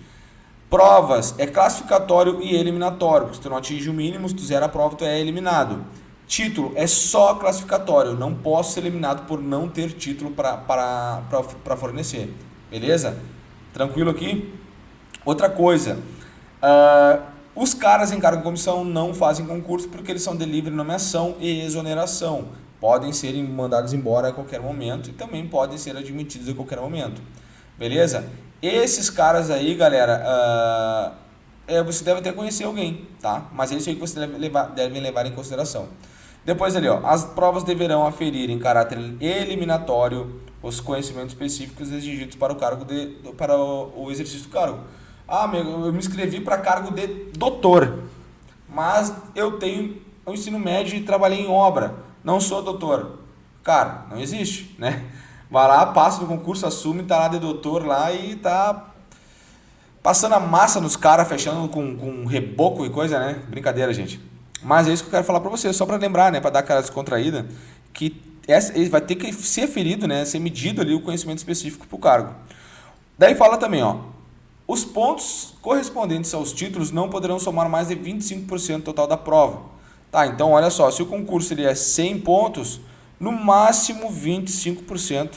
S1: Provas é classificatório e eliminatório. Se tu não atinge o mínimo, se tu zera a prova, tu é eliminado. Título é só classificatório. Não posso ser eliminado por não ter título para fornecer. Beleza? Tranquilo aqui? Outra coisa. Os caras em cargo de comissão não fazem concurso porque eles são de livre nomeação e exoneração. Podem ser mandados embora a qualquer momento e também podem ser admitidos a qualquer momento. Beleza? Esses caras aí, galera, você deve até conhecer alguém, tá? Mas é isso aí que você deve levar em consideração. Depois ali, ó, as provas deverão aferir em caráter eliminatório os conhecimentos específicos exigidos para o exercício do cargo. Eu me inscrevi para cargo de doutor, mas eu tenho o ensino médio e trabalhei em obra, não sou doutor. Cara, não existe, né? Vai lá, passa no concurso, assume, tá lá de doutor lá e tá passando a massa nos caras, fechando com reboco e coisa, né? Brincadeira, gente. Mas é isso que eu quero falar para vocês, só para lembrar, né? Para dar aquela descontraída, que vai ter que ser aferido, né? Ser medido ali o conhecimento específico para o cargo. Daí fala também, ó. Os pontos correspondentes aos títulos não poderão somar mais de 25% total da prova. Tá, então olha só, se o concurso ele é 100 pontos, no máximo 25%,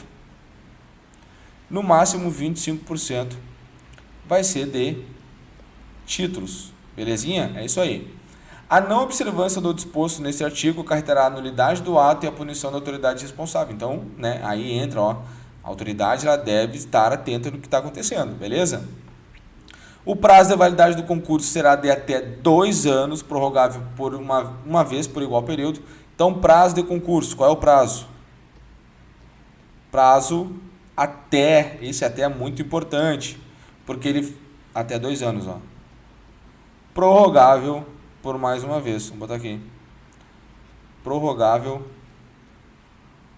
S1: no máximo 25% vai ser de títulos. Belezinha? É isso aí. A não observância do disposto nesse artigo acarretará a nulidade do ato e a punição da autoridade responsável. Então, né, aí entra, ó, a autoridade ela deve estar atenta no que está acontecendo, beleza? O prazo de validade do concurso será de até 2 anos, prorrogável por uma vez por igual período. Então, prazo de concurso, qual é o prazo? Prazo até, esse até é muito importante, porque ele até 2 anos, ó. Prorrogável por mais uma vez, vamos botar aqui. Prorrogável,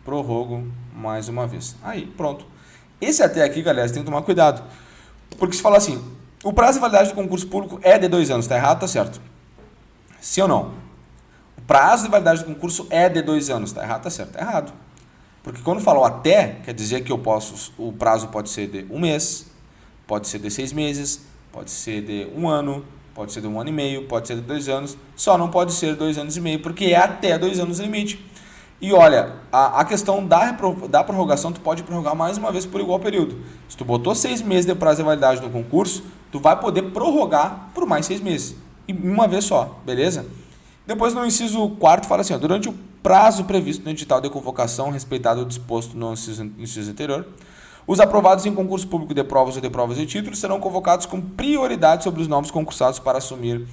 S1: prorrogo mais uma vez. Aí, pronto. Esse até aqui, galera, você tem que tomar cuidado, porque se fala assim, o prazo de validade do concurso público é de 2 anos, tá errado, tá certo? Sim ou não? O prazo de validade do concurso é de 2 anos, tá errado, tá certo? Tá errado. Porque quando falou até, quer dizer que o prazo pode ser de 1 mês, pode ser de 6 meses, pode ser de 1 ano, pode ser de 1 ano e meio, pode ser de 2 anos, só não pode ser 2 anos e meio, porque é até 2 anos limite. E olha, a questão da prorrogação, tu pode prorrogar mais uma vez por igual período. Se tu botou 6 meses de prazo de validade no concurso, tu vai poder prorrogar por mais 6 meses. E uma vez só, beleza? Depois no inciso 4 fala assim, ó, durante o prazo previsto no edital de convocação, respeitado o disposto no inciso anterior, os aprovados em concurso público de provas ou de provas e títulos serão convocados com prioridade sobre os novos concursados para assumir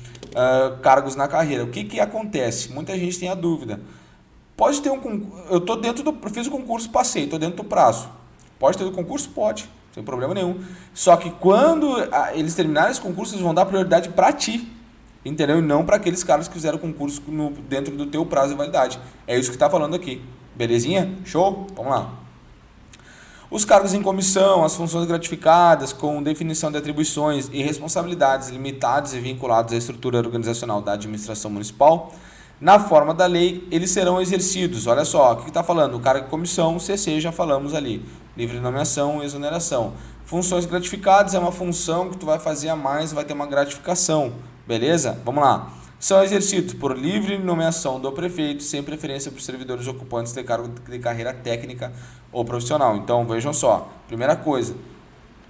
S1: cargos na carreira. O que acontece? Muita gente tem a dúvida. Pode ter fiz o concurso, passei, estou dentro do prazo. Pode ter o concurso? Pode, sem problema nenhum. Só que quando eles terminarem esse concurso, eles vão dar prioridade para ti, entendeu? E não para aqueles caras que fizeram o concurso dentro do teu prazo de validade. É isso que está falando aqui. Belezinha? Show? Vamos lá. Os cargos em comissão, as funções gratificadas com definição de atribuições e responsabilidades limitadas e vinculadas à estrutura organizacional da administração municipal, na forma da lei, eles serão exercidos. Olha só, o que está falando? O cargo de comissão, CC, já falamos ali. Livre nomeação e exoneração. Funções gratificadas é uma função que tu vai fazer a mais, vai ter uma gratificação. Beleza? Vamos lá. São exercidos por livre nomeação do prefeito, sem preferência para os servidores ocupantes de cargo de carreira técnica ou profissional. Então, vejam só. Primeira coisa,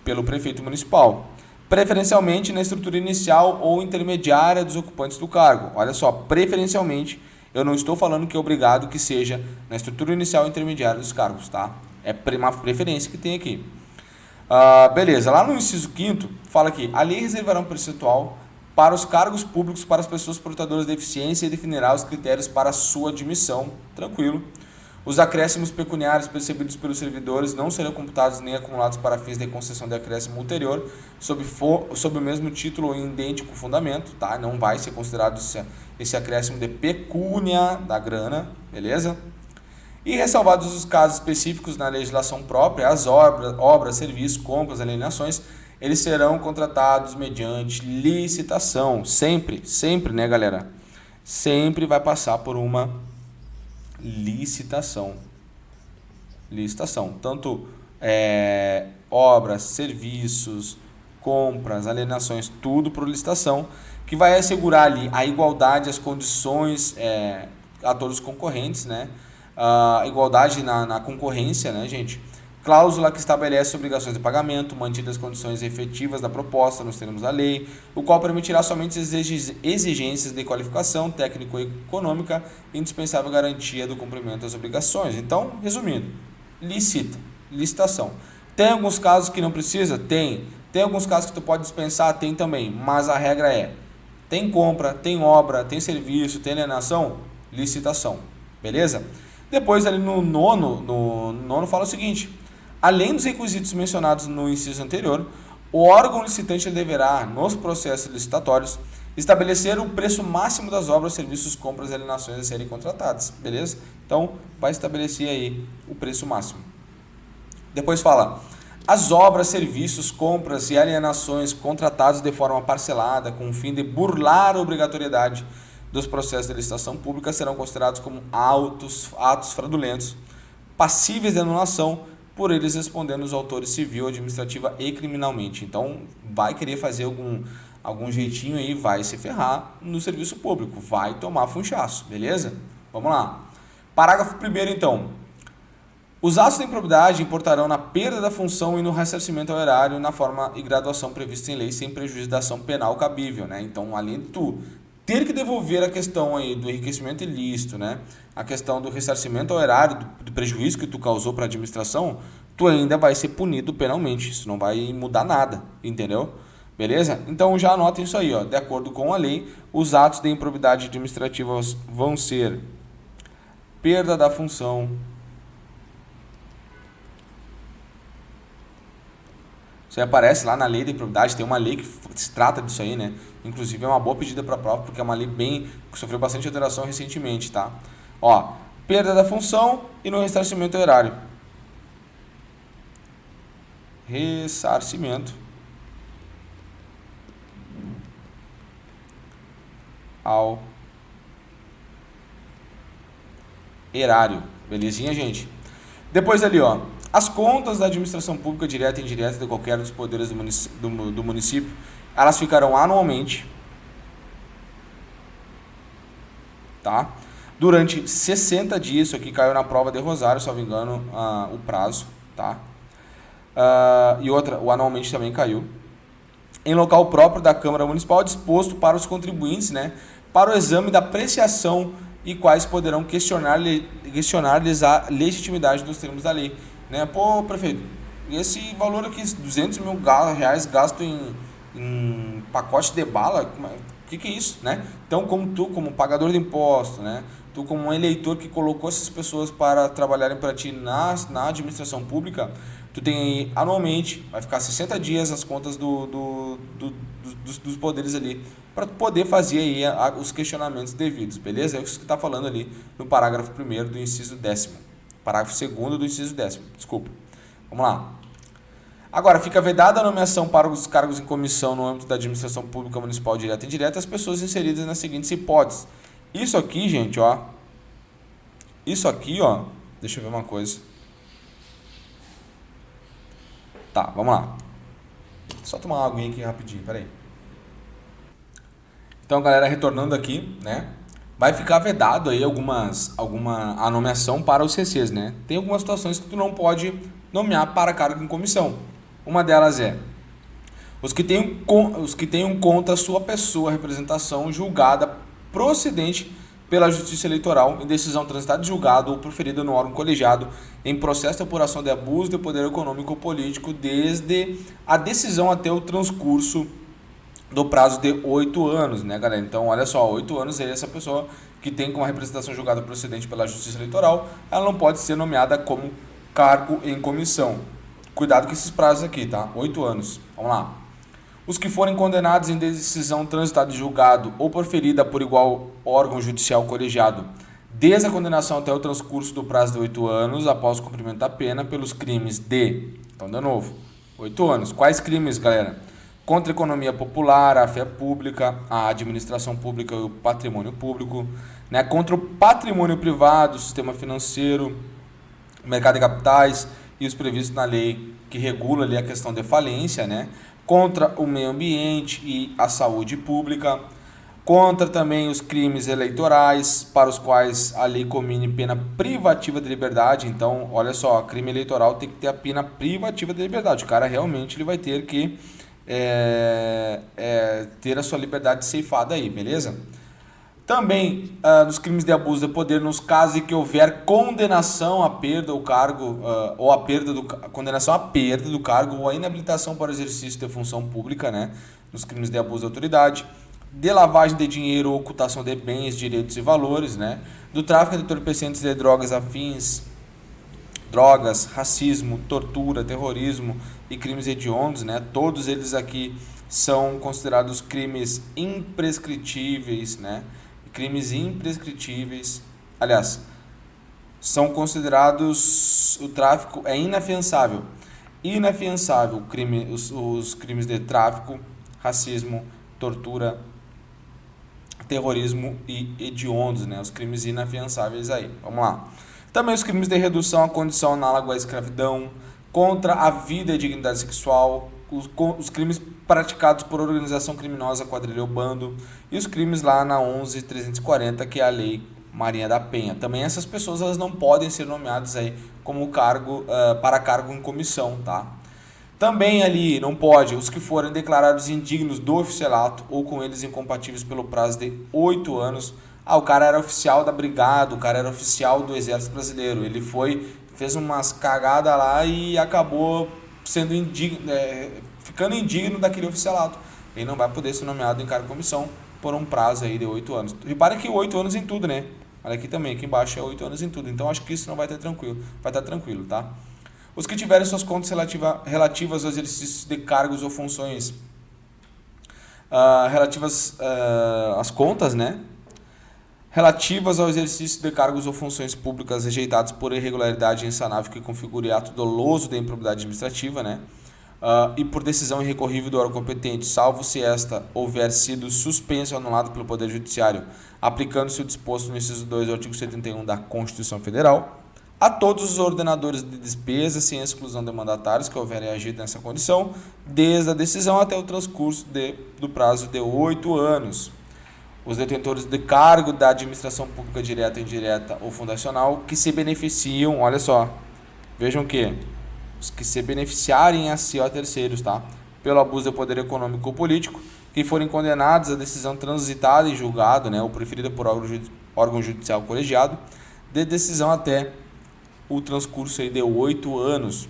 S1: pelo prefeito municipal. Preferencialmente na estrutura inicial ou intermediária dos ocupantes do cargo. Olha só, preferencialmente, eu não estou falando que é obrigado que seja na estrutura inicial ou intermediária dos cargos, tá? É uma preferência que tem aqui. Beleza, lá no inciso 5º, fala aqui, a lei reservará um percentual para os cargos públicos para as pessoas portadoras de deficiência e definirá os critérios para a sua admissão. Tranquilo. Os acréscimos pecuniários percebidos pelos servidores não serão computados nem acumulados para fins de concessão de acréscimo ulterior, sob o mesmo título ou idêntico fundamento, tá? Não vai ser considerado esse acréscimo de pecúnia da grana, beleza? E ressalvados os casos específicos na legislação própria, as obras, serviços, compras, alienações, eles serão contratados mediante licitação. Sempre, sempre, né, galera? Sempre vai passar por uma licitação. Licitação. Tanto obras, serviços, compras, alienações, tudo por licitação, que vai assegurar ali a igualdade, as condições a todos os concorrentes, né? A igualdade na concorrência, né, gente? Cláusula que estabelece obrigações de pagamento, mantidas as condições efetivas da proposta nos termos da lei, o qual permitirá somente as exigências de qualificação técnico-econômica e indispensável garantia do cumprimento das obrigações. Então, resumindo, licitação. Tem alguns casos que não precisa? Tem. Tem alguns casos que tu pode dispensar? Tem também, mas a regra é, tem compra, tem obra, tem serviço, tem alienação? Licitação, beleza? Depois ali no nono fala o seguinte: além dos requisitos mencionados no inciso anterior, o órgão licitante deverá, nos processos licitatórios, estabelecer o preço máximo das obras, serviços, compras e alienações a serem contratadas, beleza? Então, vai estabelecer aí o preço máximo. Depois fala: as obras, serviços, compras e alienações contratados de forma parcelada com o fim de burlar a obrigatoriedade dos processos de licitação pública serão considerados como atos fraudulentos, passíveis de anulação, por eles respondendo os autores civil, administrativa e criminalmente. Então, vai querer fazer algum jeitinho aí, vai se ferrar no serviço público, vai tomar funchaço, beleza? Vamos lá. Parágrafo 1º, então. Os atos de improbidade importarão na perda da função e no ressarcimento ao erário na forma e graduação prevista em lei, sem prejuízo da ação penal cabível, né? Então, além de tu ter que devolver a questão aí do enriquecimento ilícito, né? A questão do ressarcimento ao erário, do prejuízo que tu causou para a administração, tu ainda vai ser punido penalmente. Isso não vai mudar nada, entendeu? Beleza? Então já anotem isso aí, ó. De acordo com a lei, os atos de improbidade administrativa vão ser perda da função, isso aí aparece lá na lei da improbidade, tem uma lei que se trata disso aí, né? Inclusive é uma boa pedida para prova, porque é uma lei que sofreu bastante alteração recentemente, tá? Ó, perda da função e no ressarcimento ao erário. Ressarcimento ao erário. Belezinha, gente? Depois ali, ó, as contas da administração pública direta e indireta de qualquer dos poderes do município, elas ficarão anualmente, tá? Durante 60 dias, isso aqui caiu na prova de Rosário, se não me engano, o prazo, tá? E outra, o anualmente também caiu. Em local próprio da Câmara Municipal, disposto para os contribuintes, né? Para o exame da apreciação e quais poderão questionar-lhes a legitimidade dos termos da lei. Né? Pô, prefeito, e esse valor aqui, 200 mil reais gasto em pacote de bala, o que é isso, né? Então, como tu, como pagador de imposto, né? Tu como um eleitor que colocou essas pessoas para trabalharem para ti na administração pública, tu tem aí, anualmente, vai ficar 60 dias as contas dos poderes ali, para poder fazer aí os questionamentos devidos, beleza? É isso que está falando ali no parágrafo 1º do inciso 10º. Parágrafo 2º do inciso 10º, desculpa. Vamos lá. Agora, fica vedada a nomeação para os cargos em comissão no âmbito da administração pública municipal direta e indireta as pessoas inseridas nas seguintes hipóteses. Isso aqui, gente, ó. Isso aqui, ó. Deixa eu ver uma coisa. Tá, vamos lá. Só tomar uma aguinha aqui rapidinho, peraí. Então, galera, retornando aqui, né? Vai ficar vedado aí a nomeação para os CCs, né? Tem algumas situações que tu não pode nomear para cargo em comissão. Uma delas é os que tenham contra sua pessoa representação julgada procedente pela Justiça Eleitoral em decisão transitada de julgado ou proferida no órgão colegiado em processo de apuração de abuso de poder econômico ou político desde a decisão até o transcurso do prazo de 8 anos, né, galera? Então, olha só, 8 anos aí essa pessoa que tem como representação julgada procedente pela Justiça Eleitoral, ela não pode ser nomeada como cargo em comissão. Cuidado com esses prazos aqui, tá? 8 anos. Vamos lá. Os que forem condenados em decisão transitada de julgado ou proferida por igual órgão judicial colegiado desde a condenação até o transcurso do prazo de 8 anos após o cumprimento da pena pelos crimes de, então de novo, 8 anos. Quais crimes, galera? Contra a economia popular, a fé pública, a administração pública e o patrimônio público, né? Contra o patrimônio privado, o sistema financeiro, o mercado de capitais e os previstos na lei que regula ali a questão de falência, né? Contra o meio ambiente e a saúde pública, contra também os crimes eleitorais, para os quais a lei comine pena privativa de liberdade. Então, olha só, crime eleitoral tem que ter a pena privativa de liberdade. O cara realmente ele vai ter que ter a sua liberdade ceifada aí, beleza? Também nos crimes de abuso de poder, nos casos em que houver condenação à perda do cargo, ou condenação à perda do cargo ou a inabilitação para o exercício de função pública, né? Nos crimes de abuso de autoridade, de lavagem de dinheiro ou ocultação de bens, direitos e valores, né? Do tráfico de entorpecentes de drogas afins, drogas, racismo, tortura, terrorismo e crimes hediondos, né? Todos eles aqui são considerados crimes imprescritíveis, né? Crimes imprescritíveis, aliás, são considerados, o tráfico é inafiançável, os crimes de tráfico, racismo, tortura, terrorismo e hediondos, né? Os crimes inafiançáveis aí, vamos lá. Também os crimes de redução à condição análoga à escravidão, contra a vida e dignidade sexual, os crimes praticados por organização criminosa, quadrilha ou bando, e os crimes lá na 11.340, que é a Lei Maria da Penha. Também essas pessoas elas não podem ser nomeadas aí como para cargo em comissão, tá? Também ali não pode os que forem declarados indignos do oficialato ou com eles incompatíveis pelo prazo de 8 anos. O cara era oficial da brigada, o cara era oficial do Exército Brasileiro, ele fez umas cagadas lá e acabou sendo ficando indigno daquele oficialato. Ele não vai poder ser nomeado em cargo de comissão por um prazo aí de 8 anos. Repare que 8 anos em tudo, né? Olha aqui também, aqui embaixo é 8 anos em tudo. Então acho que isso não vai estar tranquilo. Vai estar tranquilo, tá? Os que tiverem suas contas relativas aos exercícios de cargos ou funções relativas às contas, né? Relativas ao exercício de cargos ou funções públicas rejeitados por irregularidade insanável que configure ato doloso de improbidade administrativa, né? E por decisão irrecorrível do órgão competente, salvo se esta houver sido suspensa ou anulada pelo Poder Judiciário, aplicando-se o disposto no inciso 2 do artigo 71 da Constituição Federal, a todos os ordenadores de despesas, sem exclusão de mandatários que houverem agido nessa condição, desde a decisão até o transcurso do prazo de 8 anos. Os detentores de cargo da administração pública direta, indireta ou fundacional que se beneficiam, olha só, vejam que os que se beneficiarem a si ou a terceiros, tá? Pelo abuso de poder econômico ou político, que forem condenados à decisão transitada em julgado, né, ou preferida por órgão judicial colegiado, de decisão até o transcurso aí de 8 anos.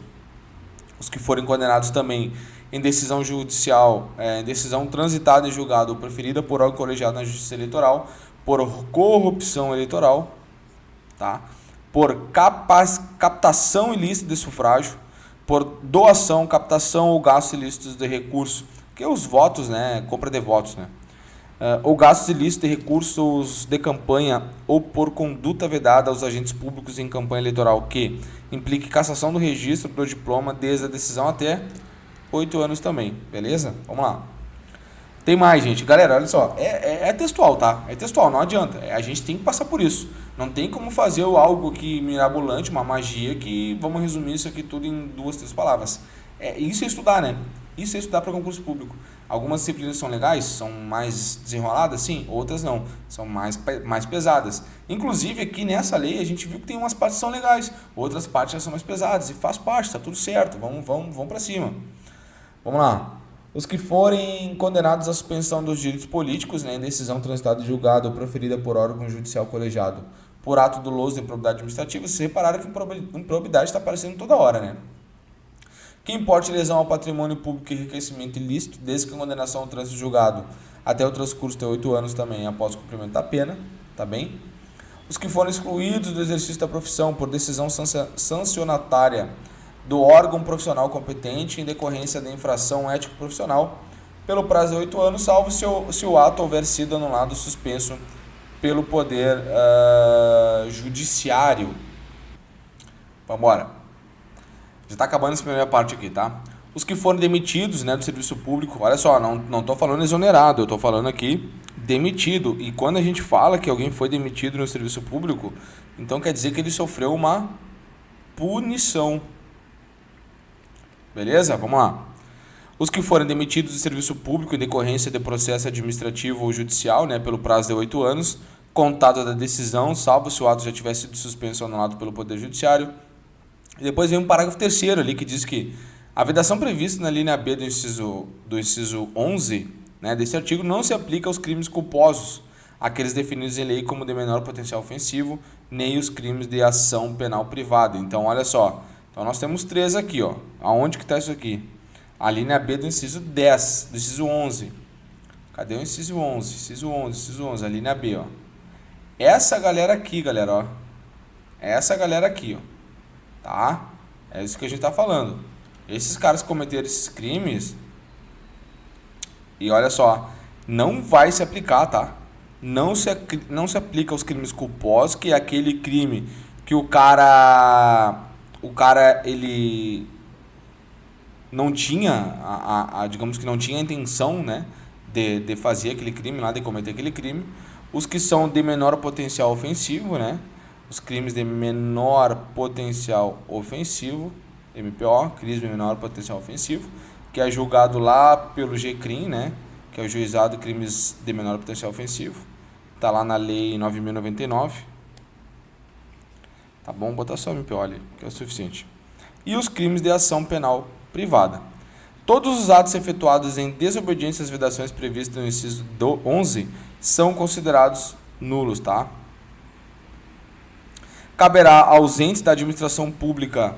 S1: Os que forem condenados também em decisão judicial, decisão transitada em julgado ou preferida por órgão colegiado na Justiça Eleitoral, por corrupção eleitoral, tá? Por captação ilícita de sufrágio, por doação, captação ou gastos ilícitos de recurso, que é os votos, né? Compra de votos, né? Ou gastos ilícitos de recursos de campanha ou por conduta vedada aos agentes públicos em campanha eleitoral que implique cassação do registro do diploma desde a decisão até 8 anos também, beleza? Vamos lá. Tem mais, gente. Galera, olha só, é textual, tá? É textual, não adianta. A gente tem que passar por isso. Não tem como fazer algo que mirabolante, uma magia, que vamos resumir isso aqui tudo em 2, 3 palavras. Isso é estudar, né? Isso é estudar para concurso público. Algumas disciplinas são legais, são mais desenroladas, sim. Outras não, são mais pesadas. Inclusive, aqui nessa lei, a gente viu que tem umas partes que são legais. Outras partes já são mais pesadas. E faz parte, tá tudo certo. Vamos para cima. Vamos lá. Os que forem condenados à suspensão dos direitos políticos, né, em decisão transitada em julgado ou proferida por órgão judicial colegiado por ato doloso de improbidade administrativa, vocês repararam que improbidade está aparecendo toda hora, né? Que importe lesão ao patrimônio público e enriquecimento ilícito, desde que a condenação ao trânsito julgado até o transcurso de 8 anos também após o cumprimento da pena, tá bem? Os que forem excluídos do exercício da profissão por decisão sancionatária do órgão profissional competente em decorrência da infração ético-profissional pelo prazo de 8 anos, salvo se o ato houver sido anulado ou suspenso pelo poder judiciário. Vamos embora. Já está acabando essa primeira parte aqui, tá? Os que foram demitidos, né, do serviço público, olha só, não estou falando exonerado, eu estou falando aqui demitido. E quando a gente fala que alguém foi demitido no serviço público, então quer dizer que ele sofreu uma punição. Beleza? Vamos lá. Os que forem demitidos do serviço público em decorrência de processo administrativo ou judicial, né, pelo prazo de 8 anos, contado da decisão, salvo se o ato já tivesse sido suspenso ou anulado pelo Poder Judiciário. E depois vem um parágrafo 3º ali que diz que a vedação prevista na linha B do inciso 11, né, desse artigo não se aplica aos crimes culposos, aqueles definidos em lei como de menor potencial ofensivo, nem os crimes de ação penal privada. Então, olha só. Então, nós temos 3 aqui, ó. Aonde que está isso aqui? A linha B do inciso 10, do inciso 11. Cadê o inciso 11? Inciso 11, a linha B, ó. Essa galera aqui, galera, ó. Essa galera aqui, ó. Tá? É isso que a gente tá falando. Esses caras que cometeram esses crimes, e olha só, não vai se aplicar, tá? Não se aplica aos crimes culposos, que é aquele crime que o cara ele não tinha, digamos que não tinha a intenção, né, de fazer aquele crime lá, de cometer aquele crime. Os que são de menor potencial ofensivo, né, os crimes de menor potencial ofensivo, MPO, crime de menor potencial ofensivo, que é julgado lá pelo GCRIM, né, que é o Juizado de Crimes de Menor Potencial Ofensivo. Está lá na Lei 9.099. Tá bom? Botar só MPO ali, que é o suficiente. E os crimes de ação penal privada. Todos os atos efetuados em desobediência às vedações previstas no inciso 11 são considerados nulos, tá? Caberá aos entes da administração pública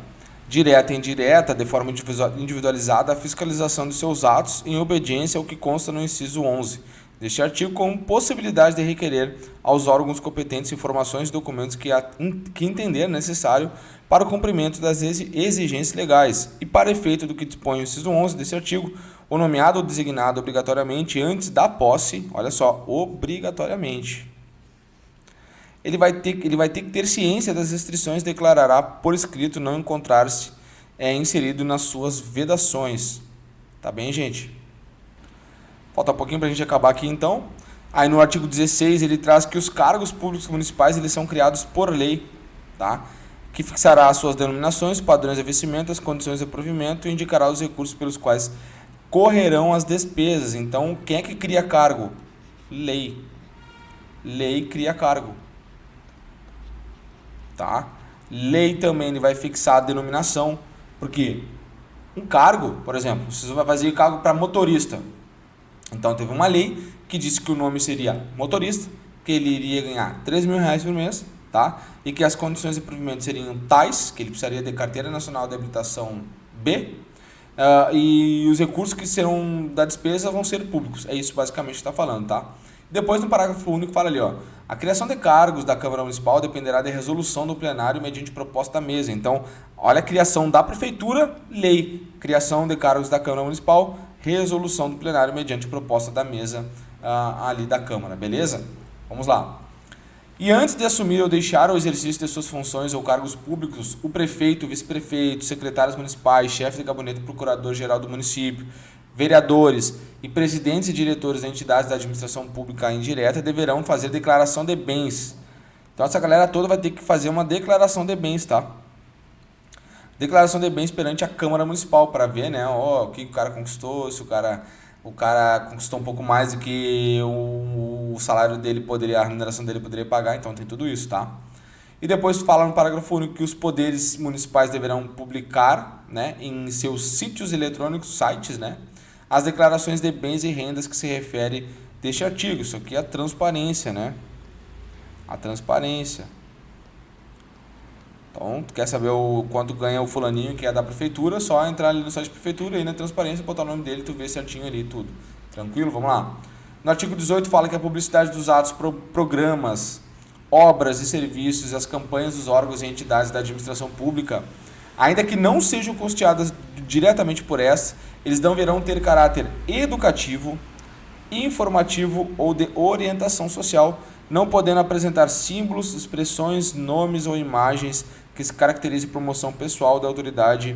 S1: direta e indireta, de forma individualizada, a fiscalização de seus atos em obediência ao que consta no inciso 11 deste artigo, com possibilidade de requerer aos órgãos competentes informações e documentos que entender necessário para o cumprimento das exigências legais e para efeito do que dispõe o inciso 11 deste artigo, o nomeado ou designado obrigatoriamente antes da posse, olha só, obrigatoriamente. Ele vai ter que ter ciência das restrições, declarará por escrito não encontrar-se inserido nas suas vedações. Tá bem, gente? Falta um pouquinho para a gente acabar aqui, então. Aí no artigo 16 ele traz que os cargos públicos municipais eles são criados por lei, tá? Que fixará as suas denominações, padrões de vestimenta, as condições de provimento e indicará os recursos pelos quais correrão as despesas. Então, quem é que cria cargo? Lei. Lei cria cargo. Tá? Lei também ele vai fixar a denominação, porque um cargo, por exemplo, você vai fazer cargo para motorista. Então teve uma lei que disse que o nome seria motorista, que ele iria ganhar R$3.000 por mês, tá? E que as condições de provimento seriam tais, que ele precisaria de carteira nacional de habilitação B, e os recursos que serão da despesa vão ser públicos. É isso basicamente que está falando, tá? Depois no parágrafo único fala ali, ó, a criação de cargos da Câmara Municipal dependerá da resolução do plenário mediante proposta da mesa. Então, olha a criação da prefeitura, lei, criação de cargos da Câmara Municipal, resolução do plenário mediante proposta da mesa ali da Câmara, beleza? Vamos lá. E antes de assumir ou deixar o exercício de suas funções ou cargos públicos, o prefeito, vice-prefeito, secretários municipais, chefe de gabinete do procurador-geral do município, vereadores e presidentes e diretores de entidades da administração pública indireta deverão fazer declaração de bens. Então essa galera toda vai ter que fazer uma declaração de bens, tá? Declaração de bens perante a Câmara Municipal para ver, né, o que o cara conquistou, se o cara conquistou um pouco mais do que o salário dele a remuneração dele poderia pagar, então tem tudo isso, tá? E depois fala no parágrafo único que os poderes municipais deverão publicar, né, em seus sítios eletrônicos, sites, né, as declarações de bens e rendas que se refere deste artigo. Isso aqui é a transparência, né? A transparência. Então, tu quer saber o quanto ganha o fulaninho que é da prefeitura, só entrar ali no site da prefeitura, aí na transparência, botar o nome dele, tu vê certinho ali tudo. Tranquilo? Vamos lá. No artigo 18 fala que a publicidade dos atos, programas, obras e serviços e as campanhas dos órgãos e entidades da administração pública, ainda que não sejam custeadas diretamente por essa, eles deverão ter caráter educativo, informativo ou de orientação social, não podendo apresentar símbolos, expressões, nomes ou imagens que se caracterize promoção pessoal da autoridade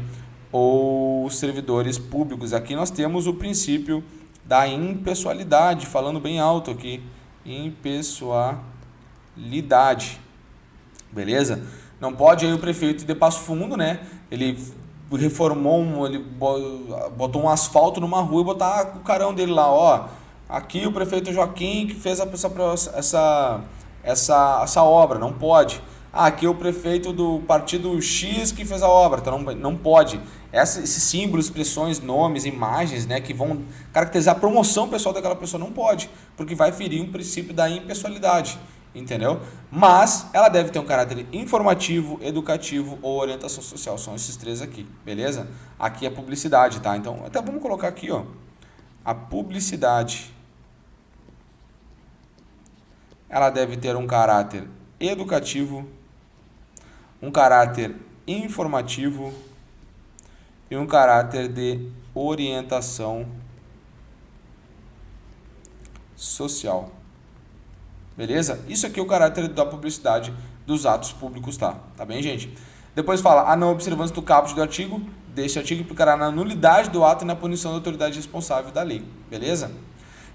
S1: ou servidores públicos. Aqui nós temos o princípio da impessoalidade, falando bem alto aqui, impessoalidade, beleza? Não pode aí o prefeito de Passo Fundo, né? Ele reformou, ele botou um asfalto numa rua e botar o carão dele lá, ó. Aqui o prefeito Joaquim que fez essa obra, não pode. Ah, aqui é o prefeito do partido X que fez a obra, então não pode. Esses símbolos, expressões, nomes, imagens, né, que vão caracterizar a promoção pessoal daquela pessoa, não pode, porque vai ferir um princípio da impessoalidade, entendeu? Mas ela deve ter um caráter informativo, educativo ou orientação social, são esses três aqui, beleza? Aqui é publicidade, tá? Então, até vamos colocar aqui, ó, a publicidade. Ela deve ter um caráter educativo, um caráter informativo e um caráter de orientação social. Beleza? Isso aqui é o caráter da publicidade dos atos públicos, tá? Tá bem, gente? Depois fala, a não observância do caput do artigo, deste artigo implicará na nulidade do ato e na punição da autoridade responsável da lei. Beleza?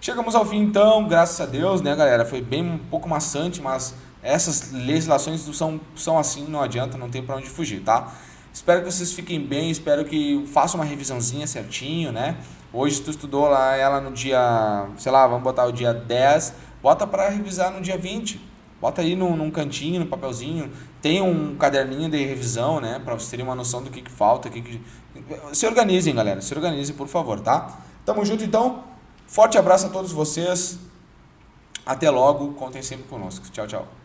S1: Chegamos ao fim então, graças a Deus, né, galera? Foi bem um pouco maçante, mas essas legislações são assim, não adianta, não tem para onde fugir, tá? Espero que vocês fiquem bem, espero que façam uma revisãozinha certinho, né? Hoje tu estudou lá ela no dia, sei lá, vamos botar o dia 10, bota para revisar no dia 20. Bota aí num cantinho, no papelzinho, tem um caderninho de revisão, né, para vocês terem uma noção do que falta, Se organizem, galera, se organizem, por favor, tá? Tamo junto então. Forte abraço a todos vocês. Até logo. Contem sempre conosco. Tchau, tchau.